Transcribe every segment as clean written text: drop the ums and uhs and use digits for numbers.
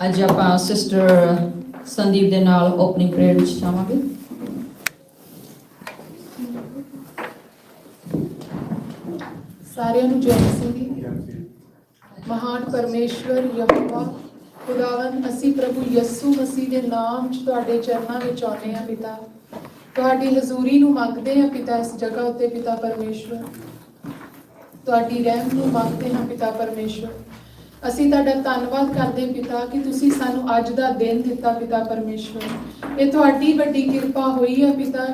ਅੱਜ ਆਪਾਂ ਸਿਸਟਰ ਸੰਦੀਪ ਦੇ ਨਾਲ ਓਪਨਿੰਗ ਪ੍ਰੇਅਰ ਵਿੱਚ ਜਾਵਾਂਗੇ। ਸਾਰਿਆਂ ਨੂੰ ਜੈ ਮਸੀਹ ਦੀ। ਮਹਾਨ ਪਰਮੇਸ਼ਵਰ ਯਹੋਵਾ ਖੁਦਾਵੰਦ, ਅਸੀਂ ਪ੍ਰਭੂ ਯਿਸੂ ਮਸੀਹ ਦੇ ਨਾਮ 'ਚ ਤੁਹਾਡੇ ਚਰਨਾਂ ਵਿੱਚ ਆਉਂਦੇ ਹਾਂ ਪਿਤਾ। ਤੁਹਾਡੀ ਹਜ਼ੂਰੀ ਨੂੰ ਮੰਗਦੇ ਹਾਂ ਪਿਤਾ, ਇਸ ਜਗ੍ਹਾ ਉੱਤੇ ਪਿਤਾ ਪਰਮੇਸ਼ਵਰ। ਤੁਹਾਡੀ ਰਹਿਮ ਨੂੰ ਮੰਗਦੇ ਹਾਂ ਪਿਤਾ ਪਰਮੇਸ਼ਵਰ। ਅਸੀਂ ਤੁਹਾਡਾ ਧੰਨਵਾਦ ਕਰਦੇ ਪਿਤਾ ਕਿ ਤੁਸੀਂ ਸਾਨੂੰ ਅੱਜ ਦਾ ਦਿਨ ਦਿੱਤਾ ਪਿਤਾ ਪਰਮੇਸ਼ਵਰ। ਇਹ ਤੁਹਾਡੀ ਵੱਡੀ ਕਿਰਪਾ ਹੋਈ ਹੈ ਪਿਤਾ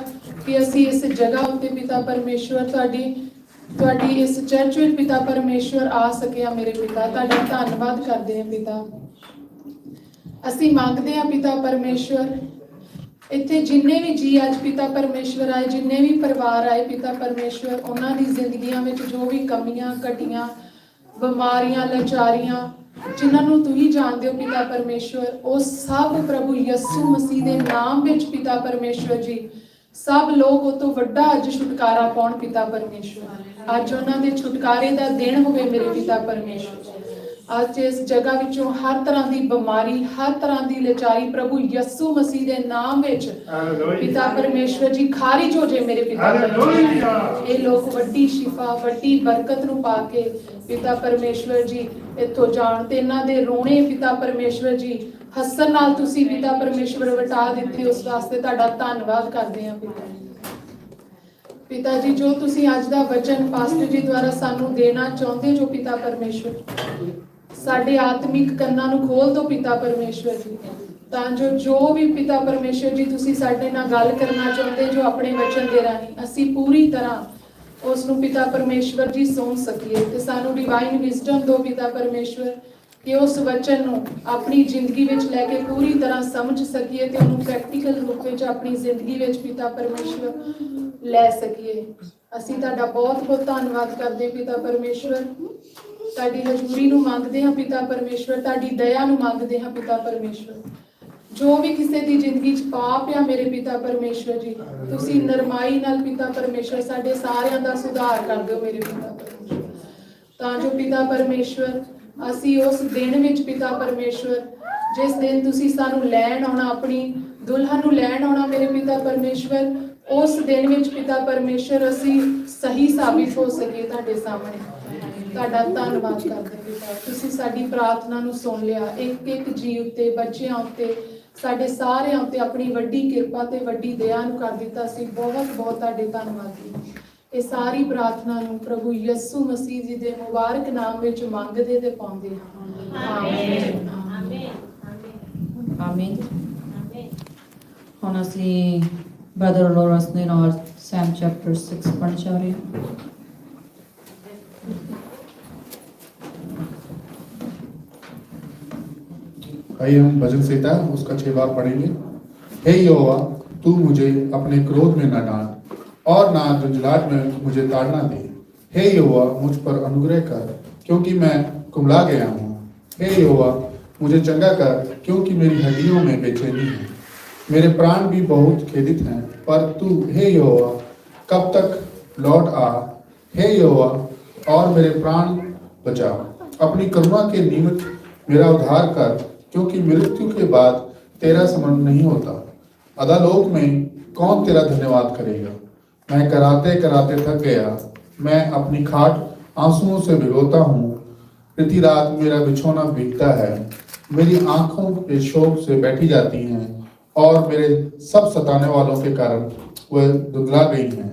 ਕਿ ਅਸੀਂ ਇਸ ਜਗ੍ਹਾ ਉੱਤੇ ਪਿਤਾ ਪਰਮੇਸ਼ਵਰ ਤੁਹਾਡੀ ਇਸ ਚਰਚ ਵਿੱਚ ਪਿਤਾ ਪਰਮੇਸ਼ਵਰ ਆ ਸਕਿਆ। ਮੇਰੇ ਪਿਤਾ ਤੁਹਾਡਾ ਧੰਨਵਾਦ ਕਰਦੇ ਹਾਂ ਪਿਤਾ। ਅਸੀਂ ਮੰਗਦੇ ਹਾਂ ਪਿਤਾ ਪਰਮੇਸ਼ਵਰ, ਇੱਥੇ ਜਿੰਨੇ ਵੀ ਜੀ ਅੱਜ ਪਿਤਾ ਪਰਮੇਸ਼ਵਰ ਆਏ, ਜਿੰਨੇ ਵੀ ਪਰਿਵਾਰ ਆਏ ਪਿਤਾ ਪਰਮੇਸ਼ਵਰ, ਉਹਨਾਂ ਦੀ ਜ਼ਿੰਦਗੀਆਂ ਵਿੱਚ ਜੋ ਵੀ ਕਮੀਆਂ ਘਟੀਆਂ, ਬਿਮਾਰੀਆਂ, ਲਾਚਾਰੀਆਂ, ਜਿਨ੍ਹਾਂ ਨੂੰ ਤੁਸੀਂ ਜਾਣਦੇ ਹੋ ਪਿਤਾ ਪਰਮੇਸ਼ਵਰ, ਉਹ ਸਭ ਪ੍ਰਭੂ ਯਿਸੂ ਮਸੀਹ ਦੇ ਨਾਮ ਵਿੱਚ ਪਿਤਾ ਪਰਮੇਸ਼ਵਰ ਜੀ, ਸਭ ਲੋਕ ਉਹ ਤੋਂ ਵੱਡਾ ਅੱਜ ਛੁਟਕਾਰਾ ਪਾਉਣ ਪਿਤਾ ਪਰਮੇਸ਼ਵਰ। ਅੱਜ ਉਹਨਾਂ ਦੇ ਛੁਟਕਾਰੇ ਦਾ ਦਿਨ ਹੋਵੇ ਮੇਰੇ ਪਿਤਾ ਪਰਮੇਸ਼ਵਰ। ਅੱਜ ਇਸ ਜਗ੍ਹਾ ਵਿੱਚੋਂ ਹਰ ਤਰ੍ਹਾਂ ਦੀ ਬਿਮਾਰੀ, ਹਰ ਤਰ੍ਹਾਂ ਦੀ ਲਾਚਾਰੀ ਪ੍ਰਭੂ ਯਿਸੂ ਮਸੀਹ ਦੇ ਨਾਮ ਵਿੱਚ ਪਿਤਾ ਪਰਮੇਸ਼ਵਰ ਜੀ ਖਾਰਿਜ ਹੋ ਜੇ ਮੇਰੇ ਪਿਤਾ ਪਰਮੇਸ਼ਵਰ। ਇਹ ਲੋਕ ਵੱਡੀ ਸ਼ਿਫਾ, ਵੱਡੀ ਬਰਕਤ ਨੂੰ ਪਾ ਕੇ ਪਿਤਾ ਪਰਮੇਸ਼ਵਰ ਜੀ ਇੱਥੋਂ ਜਾਣ, ਤੇ ਇਹਨਾਂ ਦੇ ਰੋਣੇ ਪਿਤਾ ਪਰਮੇਸ਼ਵਰ ਜੀ ਹੱਸਣ ਨਾਲ ਤੁਸੀਂ ਪਿਤਾ ਪਰਮੇਸ਼ਵਰ ਵਟਾ ਦਿੱਤੇ। ਉਸ ਵਾਸਤੇ ਤੁਹਾਡਾ ਧੰਨਵਾਦ ਕਰਦੇ ਹਾਂ ਪਿਤਾ ਜੀ। ਜੋ ਤੁਸੀਂ ਅੱਜ ਦਾ ਵਚਨ ਪਾਸਟਰ ਜੀ ਦੁਆਰਾ ਸਾਨੂੰ ਦੇਣਾ ਚਾਹੁੰਦੇ ਜੋ ਪਿਤਾ ਪਰਮੇਸ਼ਵਰ, ਸਾਡੇ ਆਤਮਿਕ ਕੰਨਾਂ ਨੂੰ ਖੋਲ ਦਿਓ ਪਿਤਾ ਪਰਮੇਸ਼ਵਰ ਜੀ, ਤਾਂ ਜੋ ਵੀ ਪਿਤਾ ਪਰਮੇਸ਼ਵਰ ਜੀ ਤੁਸੀਂ ਸਾਡੇ ਨਾਲ ਗੱਲ ਕਰਨਾ ਚਾਹੁੰਦੇ ਜੋ ਆਪਣੇ ਵਚਨ ਦੇ ਰਾਹੀਂ, ਅਸੀਂ ਪੂਰੀ ਤਰ੍ਹਾਂ ਉਸ ਨੂੰ ਪਿਤਾ ਪਰਮੇਸ਼ਵਰ ਜੀ ਸੁਣ ਸਕੀਏ। ਤੇ ਸਾਨੂੰ ਡਿਵਾਈਨ ਵਿਜ਼ਡਮ ਦਿਓ ਪਿਤਾ ਪਰਮੇਸ਼ਵਰ ਕਿ ਉਸ ਵਚਨ ਨੂੰ ਆਪਣੀ ਜ਼ਿੰਦਗੀ ਵਿੱਚ ਲੈ ਕੇ ਪੂਰੀ ਤਰ੍ਹਾਂ ਸਮਝ ਸਕੀਏ ਤੇ ਉਹਨੂੰ ਪ੍ਰੈਕਟੀਕਲ ਰੂਪ ਵਿੱਚ ਆਪਣੀ ਜ਼ਿੰਦਗੀ ਵਿੱਚ ਪਿਤਾ ਪਰਮੇਸ਼ਵਰ ਲੈ ਸਕੀਏ। ਅਸੀਂ ਤੁਹਾਡਾ ਬਹੁਤ ਬਹੁਤ ਧੰਨਵਾਦ ਕਰਦੇ ਪਿਤਾ ਪਰਮੇਸ਼ਵਰ। ਤੁਹਾਡੀ ਹਜ਼ੂਰੀ ਨੂੰ ਮੰਗਦੇ ਹਾਂ ਪਿਤਾ ਪਰਮੇਸ਼ਵਰ, ਤੁਹਾਡੀ ਦਇਆ ਨੂੰ ਮੰਗਦੇ ਹਾਂ ਪਿਤਾ ਪਰਮੇਸ਼ਵਰ। ਜੋ ਵੀ ਕਿਸੇ ਦੀ ਜ਼ਿੰਦਗੀ 'ਚ ਪਾਪ ਆ ਮੇਰੇ ਪਿਤਾ ਪਰਮੇਸ਼ਵਰ ਜੀ, ਤੁਸੀਂ ਨਰਮਾਈ ਨਾਲ ਪਿਤਾ ਪਰਮੇਸ਼ਵਰ ਸਾਡੇ ਸਾਰਿਆਂ ਦਾ ਸੁਧਾਰ ਕਰ ਦਿਓ ਮੇਰੇ ਪਿਤਾ ਪਰਮੇਸ਼ਵਰ, ਤਾਂ ਜੋ ਪਿਤਾ ਪਰਮੇਸ਼ਵਰ ਅਸੀਂ ਉਸ ਦਿਨ ਵਿੱਚ ਪਿਤਾ ਪਰਮੇਸ਼ਵਰ, ਜਿਸ ਦਿਨ ਤੁਸੀਂ ਸਾਨੂੰ ਲੈਣ ਆਉਣਾ, ਆਪਣੀ ਦੁਲਹਨ ਨੂੰ ਲੈਣ ਆਉਣਾ ਮੇਰੇ ਪਿਤਾ ਪਰਮੇਸ਼ਵਰ, ਉਸ ਦਿਨ ਵਿੱਚ ਪਿਤਾ ਪਰਮੇਸ਼ਵਰ ਅਸੀਂ ਸਹੀ ਸਾਬਿਤ ਹੋ ਸਕੀਏ ਤੁਹਾਡੇ ਸਾਹਮਣੇ। ਤੁਹਾਡਾ ਧੰਨਵਾਦ ਕਰਦੇ ਪਿਤਾ, ਤੁਸੀਂ ਸਾਡੀ ਪ੍ਰਾਰਥਨਾ ਨੂੰ ਸੁਣ ਲਿਆ। ਇੱਕ ਇੱਕ ਜੀ ਉੱਤੇ, ਬੱਚਿਆਂ ਉੱਤੇ, ਸਾਡੇ ਸਾਰਿਆਂ ਉੱਤੇ ਆਪਣੀ ਵੱਡੀ ਕਿਰਪਾ ਤੇ ਵੱਡੀ ਦਇਆ ਨੂੰ ਕਰ ਦਿੱਤਾ। ਅਸੀਂ ਬਹੁਤ ਬਹੁਤ ਤੁਹਾਡੇ ਧੰਨਵਾਦੀ। ਇਹ ਸਾਰੀ ਪ੍ਰਾਰਥਨਾ ਨੂੰ ਪ੍ਰਭੂ ਯਿਸੂ ਮਸੀਹ ਜੀ ਦੇ ਮੁਬਾਰਕ ਨਾਮ ਵਿੱਚ ਮੰਗਦੇ ਤੇ ਪਾਉਂਦੇ ਹਾਂ। ਆਮੀਨ ਆਮੀਨ। ਹੁਣ ਅਸੀਂ ਬ੍ਰਦਰ ਲੋਰੈਂਸ ਦੇ ਨਾਲ ਸੈਮ ਚੈਪਟਰ 6 ਪੜ੍ਹਨ ਜਾ ਰਹੇ ਹਾਂ। आइए हम भजन संहिता उसका 6 बार पढ़ेंगे। हे यहोवा, तू मुझे अपने क्रोध में न डांट और ना झुंझलाहट में मुझे ताड़ना दे। हे यहोवा, मुझ पर अनुग्रह कर क्योंकि मैं कुमला गया हूँ। हे यहोवा, मुझे चंगा कर क्योंकि मेरी हड्डियों में बेचैनी है। मेरे प्राण भी बहुत खेदित हैं, पर तू हे यहोवा कब तक लौट आ। हे यहोवा, और मेरे प्राण बचा। अपनी करुणा के निमित्त मेरा उद्धार कर क्योंकि मृत्यु के बाद तेरा स्मरण नहीं होता। अधोलोक में कौन तेरा धन्यवाद करेगा। मैं कराते कराते थक गया, मैं अपनी खाट आंसुओं से भिगोता हूँ। प्रति रात मेरा बिछौना भीगता है, मेरी आंखों के शोक से बैठी जाती हैं और मेरे सब सताने वालों के कारण वह दुगला गई हैं।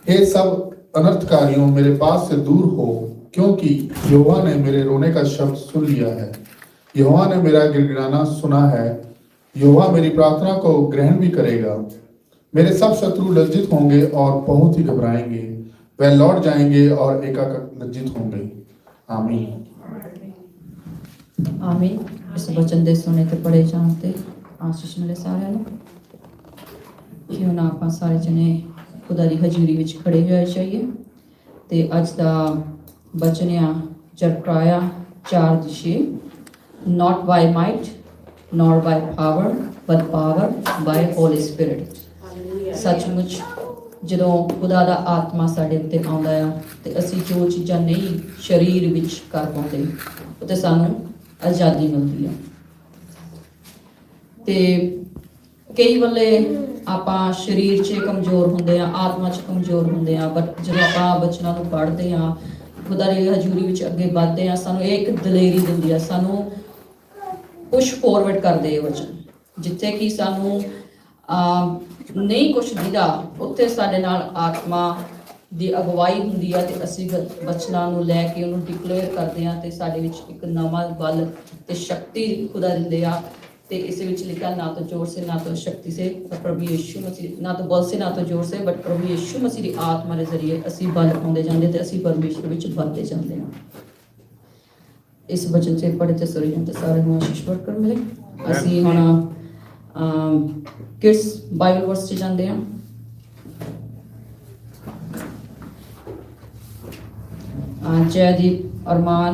हे सब अनर्थकारियों, मेरे पास से दूर हो, क्योंकि यहोवा ने मेरे रोने का शब्द सुन लिया है। यहोवा ने मेरा गिड़गिड़ाना सुना है। यहोवा मेरी प्रार्थना को ग्रहण भी करेगा। मेरे सब शत्रु लज्जित होंगे और बहुत ही घबराएंगे। वह लौट जाएंगे और एकाएक लज्जित होंगे। आमीन आमीन। इस वचन ਦੇ ਸੁਣੇ ਤੇ ਪੜੇ ਜਾਣ ਤੇ ਆਸ਼ੀਸ਼ ਮਿਲੇ ਸਾਰਿਆਂ ਨੂੰ। ਕਿਉਂ ਨਾ ਆਪਾਂ ਸਾਰੇ ਜਣੇ ਖੁਦਾ ਦੀ ਹਜ਼ੂਰੀ ਵਿੱਚ ਖੜੇ ਹੋਏ ਜਾਈਏ ਤੇ ਅੱਜ ਦਾ ਵਚਨ ਆ ਜ਼ਕਰਿਆ 4:6। Not by might nor by power but power by Holy Spirit। ਸੱਚਮੁੱਚ ਜਦੋਂ ਖੁਦਾ ਦਾ ਆਤਮਾ ਸਾਡੇ ਉੱਤੇ ਆਉਂਦਾ ਆ ਤੇ ਅਸੀਂ ਜੋ ਚੀਜ਼ਾਂ ਨਹੀਂ ਸਰੀਰ ਵਿੱਚ ਕਰ ਪਾਉਂਦੇ ਉਹ ਤੇ ਸਾਨੂੰ ਆਜ਼ਾਦੀ ਮਿਲਦੀ ਆ। ਤੇ ਕਈ ਵੇਲੇ ਆਪਾਂ ਸਰੀਰ 'ਚ ਕਮਜ਼ੋਰ ਹੁੰਦੇ ਆ, ਆਤਮਾ 'ਚ ਕਮਜ਼ੋਰ ਹੁੰਦੇ ਆ, ਬਟ ਜਦੋਂ ਆਪਾਂ ਬਚਨਾਂ ਨੂੰ ਪੜ੍ਹਦੇ ਆ, ਖੁਦਾ ਦੀ ਹਜ਼ੂਰੀ ਵਿੱਚ ਅੱਗੇ ਵੱਧਦੇ ਆ, ਸਾਨੂੰ ਇਹ ਇੱਕ ਦਲੇਰੀ ਦਿੰਦੀ ਆ, ਸਾਨੂੰ ਪੁਸ਼ ਫੋਰਵਰਡ ਕਰਦੇ ਇਹ ਵਚਨ। ਜਿੱਥੇ ਕਿ ਸਾਨੂੰ ਨਹੀਂ ਕੁਛ ਦਿਖਦਾ, ਉੱਥੇ ਸਾਡੇ ਨਾਲ ਆਤਮਾ ਦੀ ਅਗਵਾਈ ਹੁੰਦੀ ਆ ਤੇ ਅਸੀਂ ਬਚਨਾਂ ਨੂੰ ਲੈ ਕੇ ਉਹਨੂੰ ਡਿਕਲੇਅਰ ਕਰਦੇ ਆ ਤੇ ਸਾਡੇ ਵਿੱਚ ਇੱਕ ਨਵਾਂ ਬਲ ਤੇ ਸ਼ਕਤੀ ਖੁਦਾ ਦਿੰਦੇ ਆ। ਤੇ इस ਵਿੱਚ लिखा ना तो जोर से ना तो शक्ति से पर प्रभु यीशु मसीह, ना तो बल से ना तो जोर से बट प्रभु यीशु मसीह ਦੀ ਆਤਮਾ ਦੇ ਜ਼ਰੀਏ ਅਸੀਂ ਬਲ ਪਾਉਂਦੇ ਜਾਂਦੇ ਤੇ ਅਸੀਂ ਪਰਮੇਸ਼ਰ ਵਿੱਚ ਵੱਧਦੇ ਜਾਂਦੇ ਹਾਂ। ਇਸ ਵਚਨ ਸੇ ਪੜ੍ਹੇ ਤੇ ਸੁਣੀ ਤੇ ਸਾਰੇ ਨੂੰ ਆਸ਼ੀਸ਼ ਵਰਕਰ ਮਿਲੇ। ਅਸੀਂ ਹੁਣ ਕਿਸ ਬਾਈਬਲ ਵਰਸ 'ਚ ਜਾਂਦੇ ਹਾਂ। जयदीप, अरमान,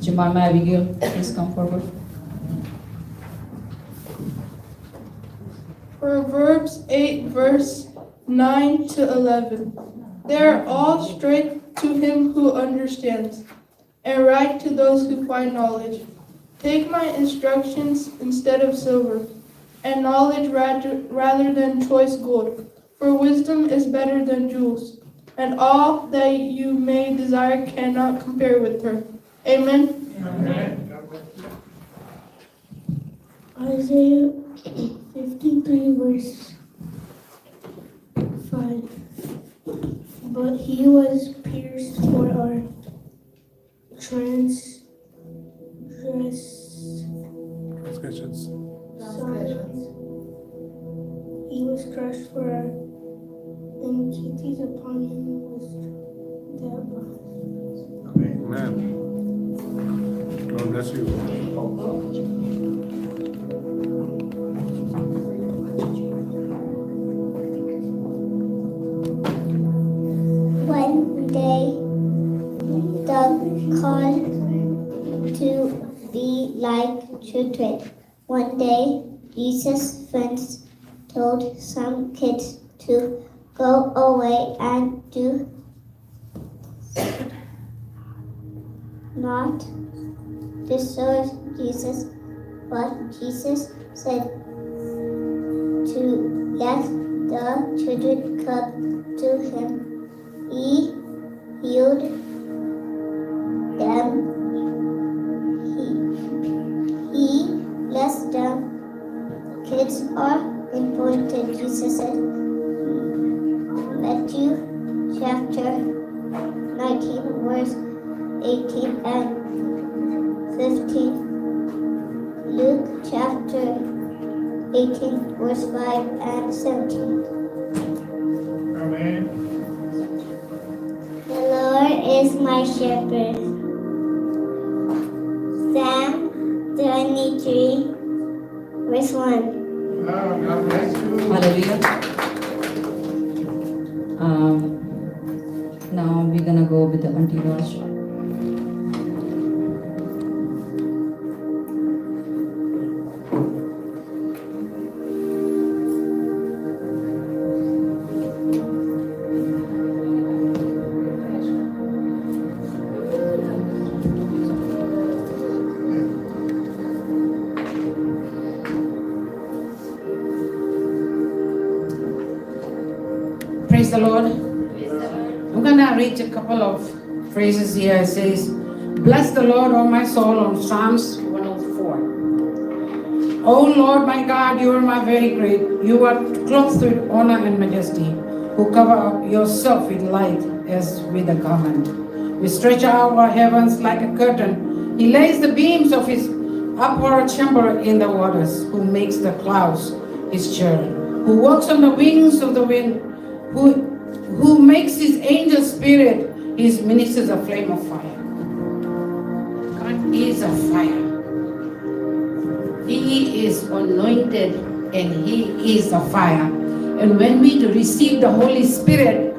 Jemima Abigail, please come forward. Proverbs 8, verse 9 to 11. They are all straight to him who understands, and right to those who find knowledge. Take my instructions instead of silver, and knowledge rather than choice gold. For wisdom is better than jewels, and all that you may desire cannot compare with her. Amen. Amen. Isaiah 53 verse 5. But he was pierced for our Transgressions. transgressions. He was crushed for our iniquities, upon him was the Amen. God bless you. One day, the call to be like children. One day, Jesus' friends told some kids to go away and do not disturb Jesus, but Jesus said to let the children come to him. He healed them. He blessed them. Kids are important, Jesus said. Matthew chapter 19, verse 18 and 15. Luke chapter 18, verse 5 and 17. Amen. The Lord is my shepherd. Psalm 23, verse 1. God bless you. Hallelujah. Now we're gonna go with the Auntie Raj. Praise the Lord. I'm going to read a couple of phrases here. It says, bless the Lord, O my soul, on Psalms 104. O Lord, my God, you are my very great. You are clothed with honor and majesty, who cover up yourself with light as with a garment. We stretch out our heavens like a curtain. He lays the beams of his upper chamber in the waters, who makes the clouds his chariot, who walks on the wings of the wind, who makes his angel spirit his ministers a flame of fire. God is a fire. He is anointed and he is a fire. And when we receive the Holy Spirit,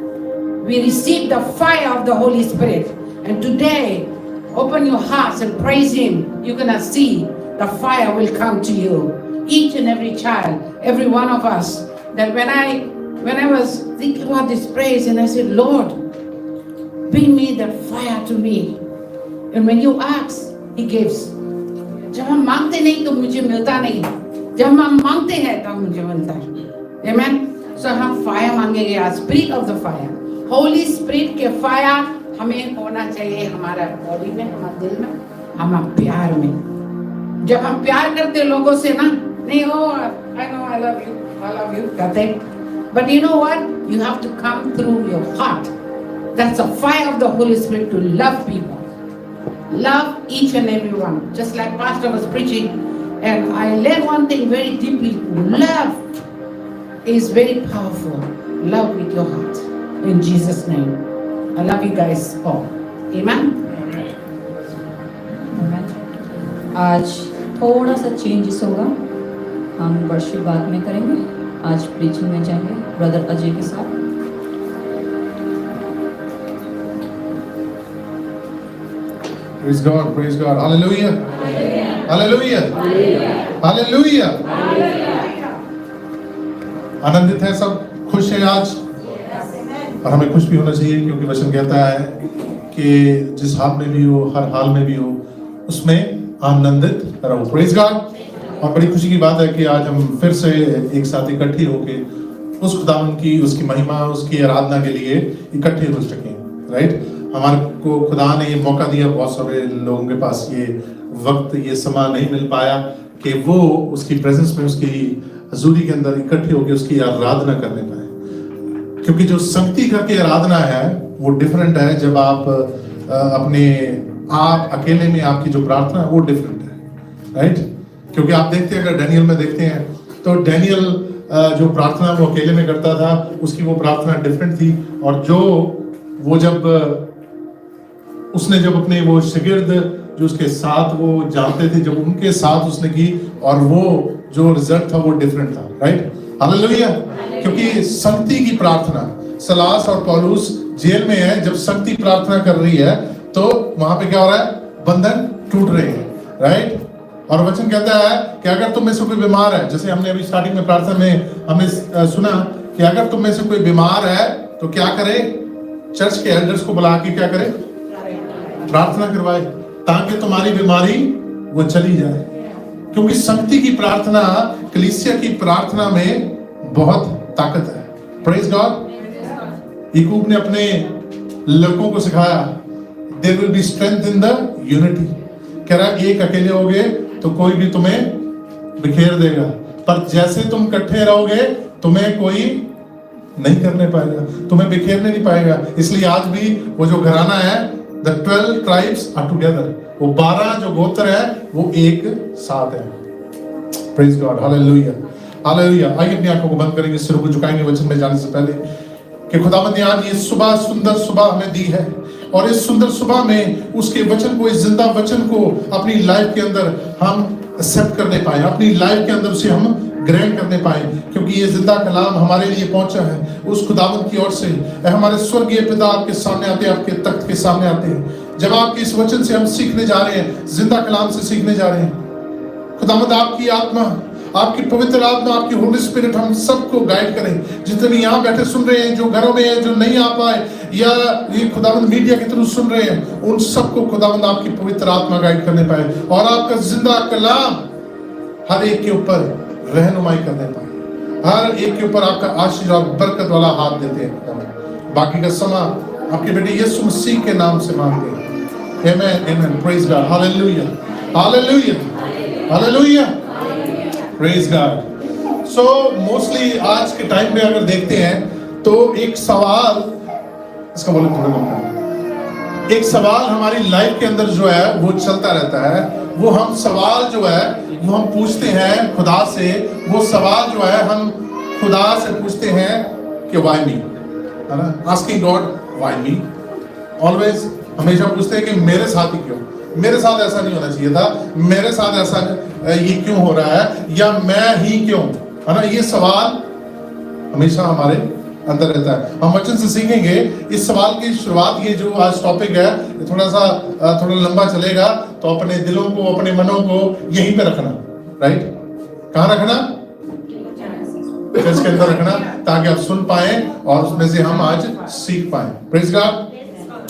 we receive the fire of the Holy Spirit. And today, open your hearts and praise him. You're gonna see the fire will come to you. Each and every child, every one of us. That when I was thinking about this praise, and I said, Lord, bring me that fire to me. And when you ask, he gives. जब हम मांगते नहीं तो मुझे मिलता नहीं, जब हम मांगते हैं तब मुझे मिलता है। आमेन। सो हम फायर मांगेंगे आज, spirit of the fire, Holi spirit के फायर हमें होना चाहिए हमारा बॉडी में, हमारे दिल में, हमारे प्यार में। जब हम प्यार करते लोगों से ना, नहीं हो I know I love you कहते, but you know what, you have to come through your heart. That's a fire of the Holy Spirit to love people, love each and every one. Just like Pastor was preaching, and I learned one thing very deeply. Love is very powerful. Love with your heart. In Jesus' name. I love you guys all. Amen. आज थोड़ा सा changes होगा, हम worship बाद में करेंगे। आज preaching में जाएंगे ब्रदर अजय के साथ। Praise God, praise God. Hallelujah. Hallelujah. Hallelujah. आनंदित है सब, खुश है आज, और हमें खुश भी होना चाहिए क्योंकि वचन कहता है कि जिस हाल में भी हो, हर हाल में भी हो, उसमें आनंदित रहो। Praise God. और बड़ी खुशी की बात है कि आज हम फिर से एक साथ इकट्ठे होके उस खुदावन की, उसकी महिमा, उसकी आराधना के लिए इकट्ठे हो सके। राइट, हमारे को खुदा ने ये मौका दिया, बहुत सारे लोगों के पास ये वक्त, ये समय नहीं मिल पाया कि वो उसकी प्रेजेंस में, उसकी हजूरी के अंदर इकट्ठे होकर उसकी आराधना करने पाए। क्योंकि जो संगति करके आराधना है वो डिफरेंट है, जब आप अपने आप अकेले में आपकी जो प्रार्थना है वो डिफरेंट है। राइट, क्योंकि आप देखते हैं, अगर डैनियल में देखते हैं तो डैनियल जो प्रार्थना वो अकेले में करता था, उसकी वो प्रार्थना डिफरेंट थी। और वो जब उसने जब अपने वो शागिर्द जो उसके साथ वो जानते थे, जब उनके साथ उसने की, और वो जो रिजल्ट था वो डिफरेंट था। Right, hallelujah. क्योंकि संगति की प्रार्थना, सलास और पौलुस जेल में है, जब संगति प्रार्थना कर रही है तो वहां पे क्या हो रहा है, बंधन टूट रहे हैं। राइट, और वचन कहता है कि अगर तुम में से कोई बीमार है, जैसे हमने अभी स्टार्टिंग में प्रार्थना में हमने सुना कि अगर तुम में से कोई बीमार है तो क्या करे, चर्च के एल्डर्स को बुला के क्या करे, प्रार्थना करवाए, ताकि तुम्हारी बीमारी वो चली जाए। क्योंकि संगति की प्रार्थना, कलीसिया की प्रार्थना में बहुत ताकत है। Praise God. याकूब ने अपने लड़कों को सिखाया, there will be strength in the unity. कह रहा है एक अकेले होगे तो कोई भी तुम्हें बिखेर देगा, पर जैसे तुम इकट्ठे रहोगे तुम्हें कोई नहीं करने पाएगा, तुम्हें बिखेरने नहीं पाएगा। इसलिए आज भी वो जो घराना है, The 12 tribes are together. वो 12 जो गोत्र है वो एक साथ है। Praise God, Hallelujah, Hallelujah। आइए अपनी आंखों को बंद करेंगे, सिरों को झुकाएंगे वचन में जाने से पहले कि खुदावंद ने आज ये सुबह, सुंदर सुबह हमें दी है, और इस सुंदर सुबह में उसके वचन को, इस जिंदा वचन को अपनी लाइफ के अंदर हम एक्सेप्ट करने पाए, अपनी लाइफ के अंदर उसे हम ग्रहण करने पाए। क्योंकि ये जिंदा कलाम हमारे लिए पहुंचा है उस खुदावंद की ओर से। हमारे स्वर्गीय पिता आपके सामने आते हैं, आपके तख्त के सामने आते हैं, जब आपके इस वचन से हम सीखने जा रहे हैं, जिंदा कलाम से सीखने जा रहे हैं। खुदावंद आपकी आत्मा, आपकी पवित्र आत्मा, आपकी होली स्पिरिट हम सबको गाइड करें। जितने भी यहाँ बैठे सुन रहे हैं, जो घरों में हैं, जो नहीं आ पाए, या ये खुदावंद मीडिया के थ्रू सुन रहे हैं, उन सबको खुदावंद आपकी पवित्र आत्मा गाइड करने पाए, और आपका जिंदा कलाम हर एक के ऊपर रहनुमाई करने पाए, हर एक के ऊपर आपका आशीष और बरकत वाला हाथ देते हैं। बाकी का समय आपके बेटे यीशु मसीह के नाम से मांगते हैं। Amen, amen. Praise God, hallelujah, hallelujah, hallelujah, praise God. So mostly आज के टाइम में अगर देखते हैं तो एक सवाल, इसका बोले थोड़ा लंबा, एक सवाल हमारी लाइफ के अंदर जो है वो चलता रहता है। वो हम सवाल जो है वो हम पूछते हैं खुदा से, वो सवाल जो है हम खुदा से पूछते हैं कि व्हाई मी, है ना, asking God why me. Always हमेशा पूछते हैं कि मेरे साथ ही क्यों, मेरे साथ ऐसा नहीं होना चाहिए था, मेरे साथ ऐसा ये क्यों हो रहा है, या मैं ही क्यों, है ना। ये सवाल हमेशा हमारे अंदर रहता है। हम वचन से सीखेंगे। इस सवाल की शुरुआत, ये जो आज टॉपिक है थोड़ा लंबा चलेगा, तो अपने दिलों को, अपने मनों को यहीं पे रखना। राइट, कहाँ रखना, चर्च के अंदर रखना, ताकि आप सुन पाए और उसमें से हम आज सीख पाए। Praise God.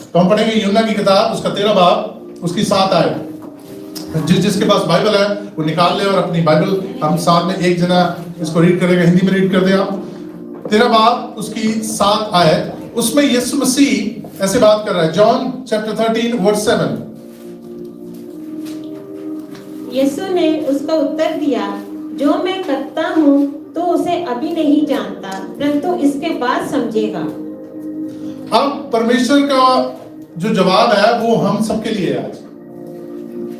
तो हम पढ़ेंगे यूहन्ना की किताब, उसका 13 बाब, उसकी 7 आयत। जिसके पास बाइबल है वो निकाल ले और अपनी बाइबल हम साथ में एक जना इसको रीड करेगा, हिंदी में रीड कर दे आप। 13 बाब उसकी 7 आयत, उसमें यीशु मसीह ऐसे बात कर रहा है। John chapter 13 verse 7। यीशु ने उसका उत्तर दिया, जो मैं करता हूँ तो उसे अभी नहीं जानता, परंतु इसके बाद समझेगा। अब परमेश्वर का जो जवाब है वो हम सबके लिए है। आज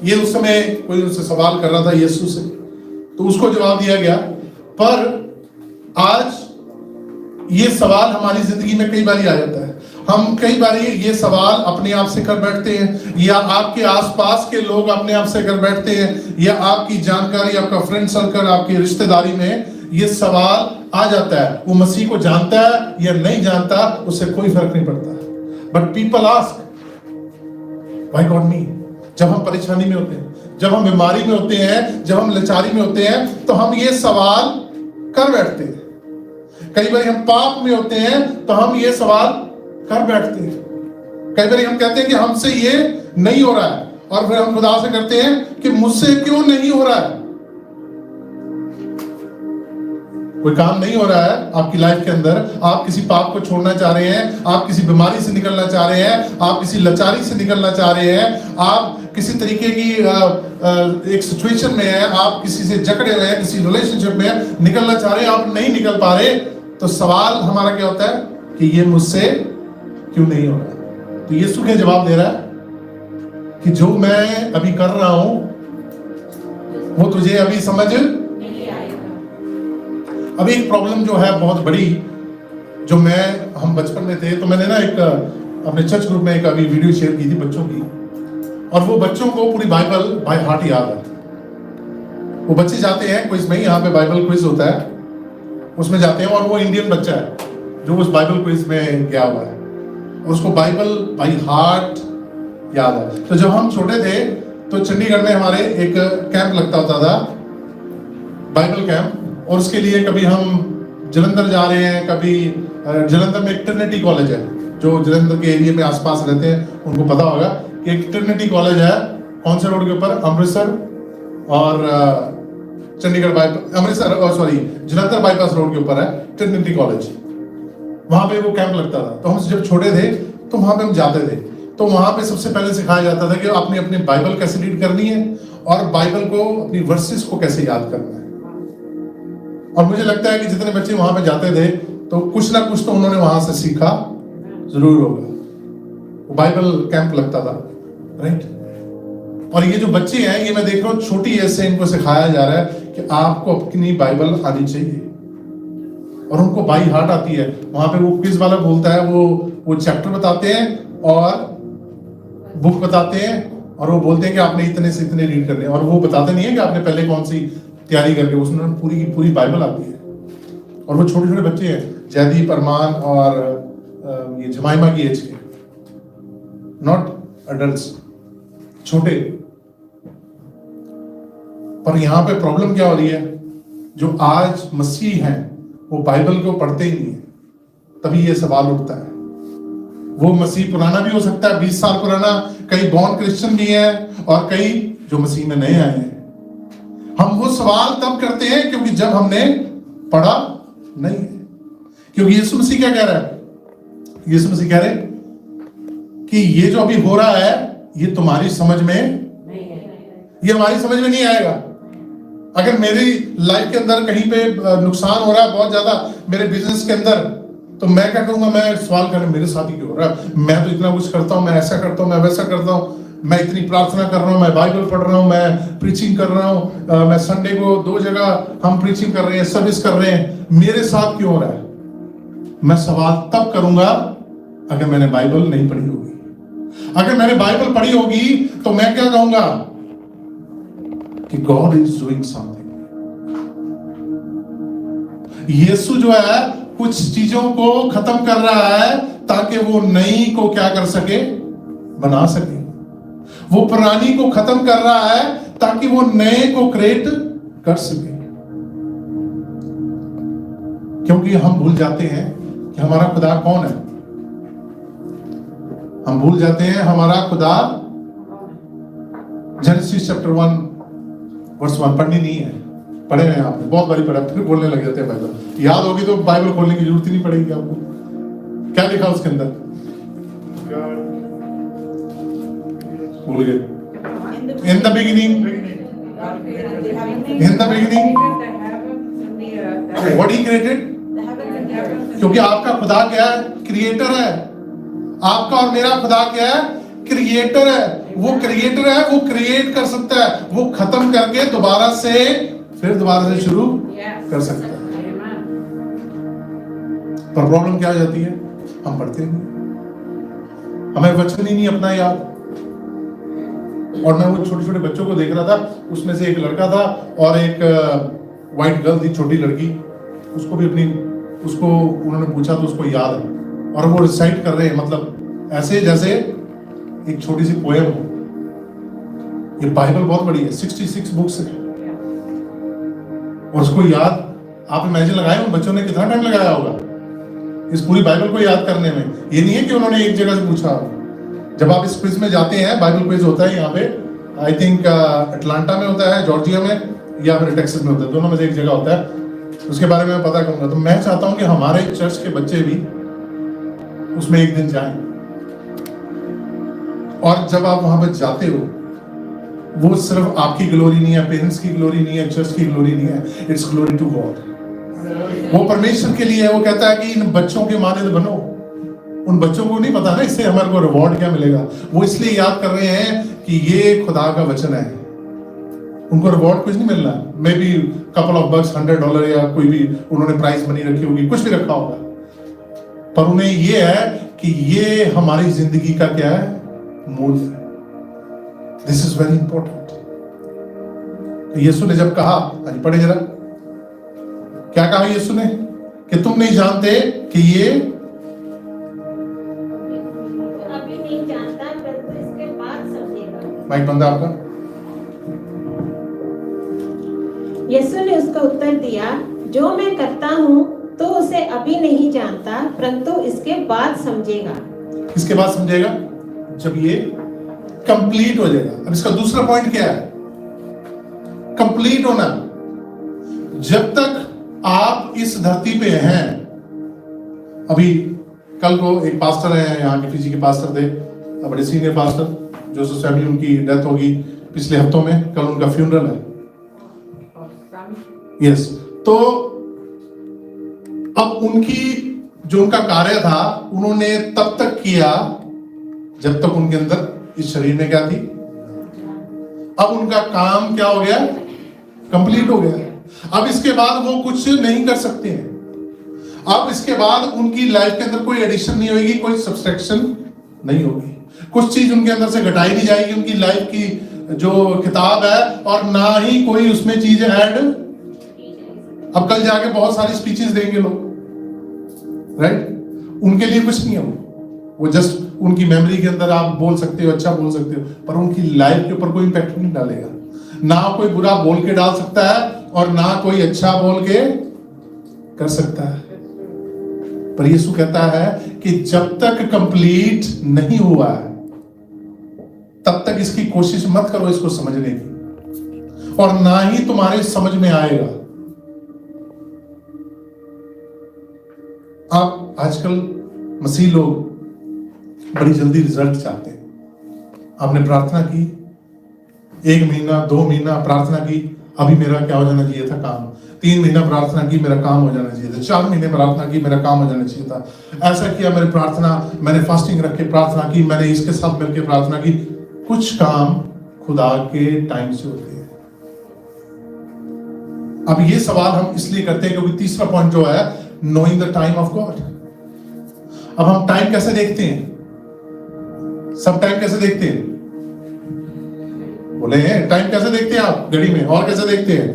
ये उस समय कोई उससे सवाल कर रहा था यीशु से, तो उसको जवाब दिया गया। पर आज ये सवाल हमारी जिंदगी में कई बार आ जाता है। हम कई बार ये सवाल अपने आप से कर बैठते हैं, या आपके आसपास के लोग अपने आप से कर बैठते हैं, या आपकी जानकारी, आपका फ्रेंड सर्कल, आपकी रिश्तेदारी में ये सवाल आ जाता है। वो मसीह को जानता है या नहीं जानता, उससे कोई फर्क नहीं पड़ता। But people ask, why God me? जब हम परेशानी में होते हैं, जब हम बीमारी में होते हैं, जब हम लाचारी में होते हैं, तो हम ये सवाल कर बैठते हैं। कई बार हम पाप में होते हैं तो हम ये सवाल कर बैठते हैं। कई बार हम कहते हैं कि हमसे ये नहीं हो रहा है, और फिर हम खुदा से करते हैं कि मुझसे क्यों नहीं हो रहा है। कोई काम नहीं हो रहा है आपकी लाइफ के अंदर, आप किसी पाप को छोड़ना चाह रहे हैं, आप किसी बीमारी से निकलना चाह रहे हैं, आप किसी लाचारी से निकलना चाह रहे हैं, आप किसी तरीके की एक सिचुएशन में है, आप किसी से जकड़े हुए हैं, किसी रिलेशनशिप में निकलना चाह रहे हैं, आप नहीं निकल पा रहे, तो सवाल हमारा क्या होता है कि ये मुझसे क्यों नहीं हो रहा। तो यीशु क्या जवाब दे रहा है कि जो मैं अभी कर रहा हूं वो तुझे अभी समझ नहीं आएगा। अभी एक प्रॉब्लम जो है बहुत बड़ी, जो हम बचपन में थे तो मैंने ना एक अपने चर्च ग्रुप में एक अभी वीडियो शेयर की थी बच्चों की, और वो बच्चों को पूरी बाइबल बाय हार्ट याद है। वो बच्चे जाते हैं क्विज में, यहाँ पे बाइबल क्विज होता है, उसमें जाते हैं, और वो इंडियन बच्चा है जो उस बाइबल क्विज में गया हुआ है, और उसको बाइबल बाय हार्ट याद है। तो जब हम छोटे थे तो चंडीगढ़ में हमारे एक कैंप लगता होता था, बाइबल कैंप, और उसके लिए कभी हम जलंधर जा रहे हैं, कभी जलंधर में एक ट्रिनिटी कॉलेज है, जो जलंधर के एरिया में आसपास रहते हैं उनको पता होगा कि एक ट्रिनिटी कॉलेज है। कौन से रोड के ऊपर? अमृतसर और Chandigarh bypass, Amritsar sorry Jalandhar bypass road के ऊपर है ट्रिनिटी कॉलेज। वहां पे वो कैंप लगता था। तो हम जब छोटे थे तो वहां पे हम जाते थे, तो वहां पे सबसे पहले सिखाया जाता था कि आपने अपनी बाइबल कैसे रीड करनी है, और बाइबल को, अपनी वर्सेस को कैसे याद करना है। और मुझे लगता है कि जितने बच्चे वहां पे जाते थे तो कुछ ना कुछ तो उन्होंने वहां से सीखा जरूर होगा। वो बाइबल कैंप लगता था, राइट। और ये जो बच्चे हैं, ये मैं देख रहा हूँ छोटी एज से इनको सिखाया जा रहा है कि आपको अपनी बाइबल आनी चाहिए, और उनको बाई हार्ट आती है। वहां पे वो क्विज वाला बोलता है, वो चैप्टर बताते हैं और बुक बताते हैं, और वो बोलते हैं कि आपने इतने से इतने रीड करने, और वो बताते नहीं है कि आपने पहले कौन सी तैयारी करके, उसमें पूरी की पूरी बाइबल आती है। और वो छोटे छोटे बच्चे हैं, जयदीप, अरमान और ये जमाइमा की एज के, नॉट अडल्ट्स, छोटे। पर यहां पे प्रॉब्लम क्या हो रही है, जो आज मसीह हैं वो बाइबल को पढ़ते ही नहीं है। तभी ये सवाल उठता है। वो मसीह पुराना भी हो सकता है, 20 साल पुराना, कई बॉर्न क्रिश्चियन भी हैं, और कई जो मसीह में नए आए हैं। हम वो सवाल तब करते हैं क्योंकि जब हमने पढ़ा नहीं है। क्योंकि यीशु मसीह क्या कह रहा है? यीशु मसीह कह रहे कि ये जो अभी हो रहा है ये तुम्हारी समझ में नहीं है, ये हमारी समझ में नहीं आएगा। अगर मेरी लाइफ के अंदर कहीं पे नुकसान हो रहा है बहुत ज्यादा मेरे बिजनेस के अंदर, तो मैं क्या करूंगा? मैं सवाल करूं मेरे साथ ही क्यों हो रहा है? मैं तो इतना कुछ करता हूं, मैं ऐसा करता हूं, मैं वैसा करता हूं, मैं इतनी प्रार्थना कर रहा हूं, मैं बाइबल पढ़ रहा हूं, मैं प्रीचिंग कर रहा हूं, मैं संडे को 2 जगह हम प्रीचिंग कर रहे हैं, सर्विस कर रहे हैं, मेरे साथ क्यों हो रहा है? मैं सवाल तब करूंगा अगर मैंने बाइबल नहीं पढ़ी होगी। अगर मैंने बाइबल पढ़ी होगी तो मैं क्या कहूंगा कि गॉड इज डूइंग समथिंग। यीशु जो है कुछ चीजों को खत्म कर रहा है ताकि वो नई को क्या कर सके? बना सके। वो पुरानी को खत्म कर रहा है ताकि वो नए को क्रिएट कर सके। क्योंकि हम भूल जाते हैं कि हमारा खुदा कौन है। हम भूल जाते हैं हमारा खुदा जेनेसिस चैप्टर 1 वर्स 1 पढ़नी नहीं है, पढ़े हैं आपने, बहुत बारी पढ़ा, फिर बोलने लग जाते हैं बाइबल। याद होगी तो बाइबल खोलने की जरूरत ही नहीं पड़ेगी आपको। क्या लिखा उसके अंदर? भूल गए। In the beginning, what he created? क्योंकि आपका खुदा क्या है? क्रिएटर है। आपका और मेरा खुदा क्या है? क्रिएटर है। वो क्रिएटर है, वो क्रिएट कर सकता है, वो खत्म करके दोबारा से फिर दोबारा से शुरू कर सकता है। पर प्रॉब्लम क्या हो जाती है? हम पढ़ते नहीं, हमें वचन ही नहीं अपना याद। और मैं वो छोटे छोटे बच्चों को देख रहा था, उसमें से एक लड़का था और एक वाइट गर्ल थी, छोटी लड़की, उसको उन्होंने पूछा तो उसको याद है, और वो रिसाइट कर रहे हैं, मतलब ऐसे जैसे एक छोटी सी पोएम हो। ये बाइबल बहुत बड़ी है, 66 बुक्स है, और उसको याद, आप इमेजिन लगाए उन बच्चों ने कितना टाइम लगाया होगा इस पूरी बाइबल को याद करने में। ये नहीं है कि उन्होंने एक जगह से पूछा। जब आप इस क्विज में जाते हैं, बाइबल क्विज होता है यहाँ पे, आई थिंक अटलांटा में होता है, जॉर्जिया में, या फिर टेक्सास में होता है, दोनों में से एक जगह होता है, उसके बारे में मैं पता करूंगा। तो मैं चाहता हूं कि हमारे चर्च के बच्चे भी उसमें एक दिन जाएं, और जब आप वहां पर जाते हो, वो सिर्फ आपकी ग्लोरी नहीं है, पेरेंट्स की ग्लोरी नहीं है, चर्च की ग्लोरी नहीं है, इट्स ग्लोरी टू गॉड। वो परमेश्वर के लिए है। वो कहता है कि इन बच्चों के मानद बनो। उन बच्चों को नहीं पता ना इससे हमारे को रिवॉर्ड क्या मिलेगा, वो इसलिए याद कर रहे हैं कि ये खुदा का वचन है। उनको रिवॉर्ड कुछ नहीं मिलना, मे बी कपल ऑफ बक्स, $100 या कोई भी उन्होंने प्राइस मनी रखी होगी, कुछ भी रखा होगा, पर उन्हें ये है कि ये हमारी जिंदगी का क्या है? मूल है। This is very important. तो यीशु ने जब कहा, आज पढ़े जरा, क्या कहा यीशु ने? कि तुम नहीं जानते कि ये अभी नहीं जानता, परंतु इसके बाद समझेगा। माइक बंद है आपका। यीशु ने उसका उत्तर दिया, जो मैं करता हूँ तो उसे अभी नहीं जानता, परंतु इसके बाद समझेगा। इसके बाद समझेगा जब ये कंप्लीट हो जाएगा। अब इसका दूसरा पॉइंट क्या है? कंप्लीट होना। जब तक आप इस धरती पे हैं, अभी कल को एक पास्टर है यहाँ के, फिजी के पास्टर थे, बड़े सीनियर पास्टर, जो फैमिली, उनकी डेथ होगी पिछले हफ्तों में, कल उनका फ्यूनरल है। यस, तो अब उनकी जो उनका कार्य था, उन्होंने तब तक किया जब तक उनके अंदर इस शरीर में क्या थी। अब उनका काम क्या हो गया? कंप्लीट हो गया। अब इसके बाद वो कुछ नहीं कर सकते हैं। अब इसके बाद उनकी लाइफ के अंदर कोई एडिशन नहीं होगी, कोई सब्सट्रैक्शन नहीं होगी, कुछ चीज उनके अंदर से घटाई नहीं जाएगी उनकी लाइफ की जो किताब है, और ना ही कोई उसमें चीज ऐड। अब कल जाके बहुत सारी स्पीचेस देंगे लोग, राइट? उनके लिए कुछ नहीं है, वो जस्ट उनकी मेमोरी के अंदर आप बोल सकते हो, अच्छा बोल सकते हो, पर उनकी लाइफ के ऊपर कोई इंपैक्ट नहीं डालेगा। ना कोई बुरा बोल के डाल सकता है और ना कोई अच्छा बोल के कर सकता है। पर यीशु कहता है कि जब तक कंप्लीट नहीं हुआ है, तब तक इसकी कोशिश मत करो इसको समझने की, और ना ही तुम्हारे समझ में आएगा। आप आजकल मसीह लोग बड़ी जल्दी रिजल्ट चाहते हैं। आपने प्रार्थना की, 1 महीना 2 महीना प्रार्थना की, अभी मेरा क्या हो जाना चाहिए था? काम। 3 महीना प्रार्थना की, मेरा काम हो जाना चाहिए था। 4 महीने प्रार्थना की, मेरा काम हो जाना चाहिए था। ऐसा किया, मेरी प्रार्थना, मैंने फास्टिंग रख के प्रार्थना की, मैंने इसके साथ मिलकर प्रार्थना की। कुछ काम खुदा के टाइम से होते हैं। अब ये सवाल हम इसलिए करते हैं क्योंकि तीसरा पॉइंट जो है, knowing the time of God. अब हम टाइम कैसे देखते हैं? सब टाइम कैसे देखते हैं? बोले टाइम कैसे देखते हैं आप? घड़ी में। और कैसे देखते हैं?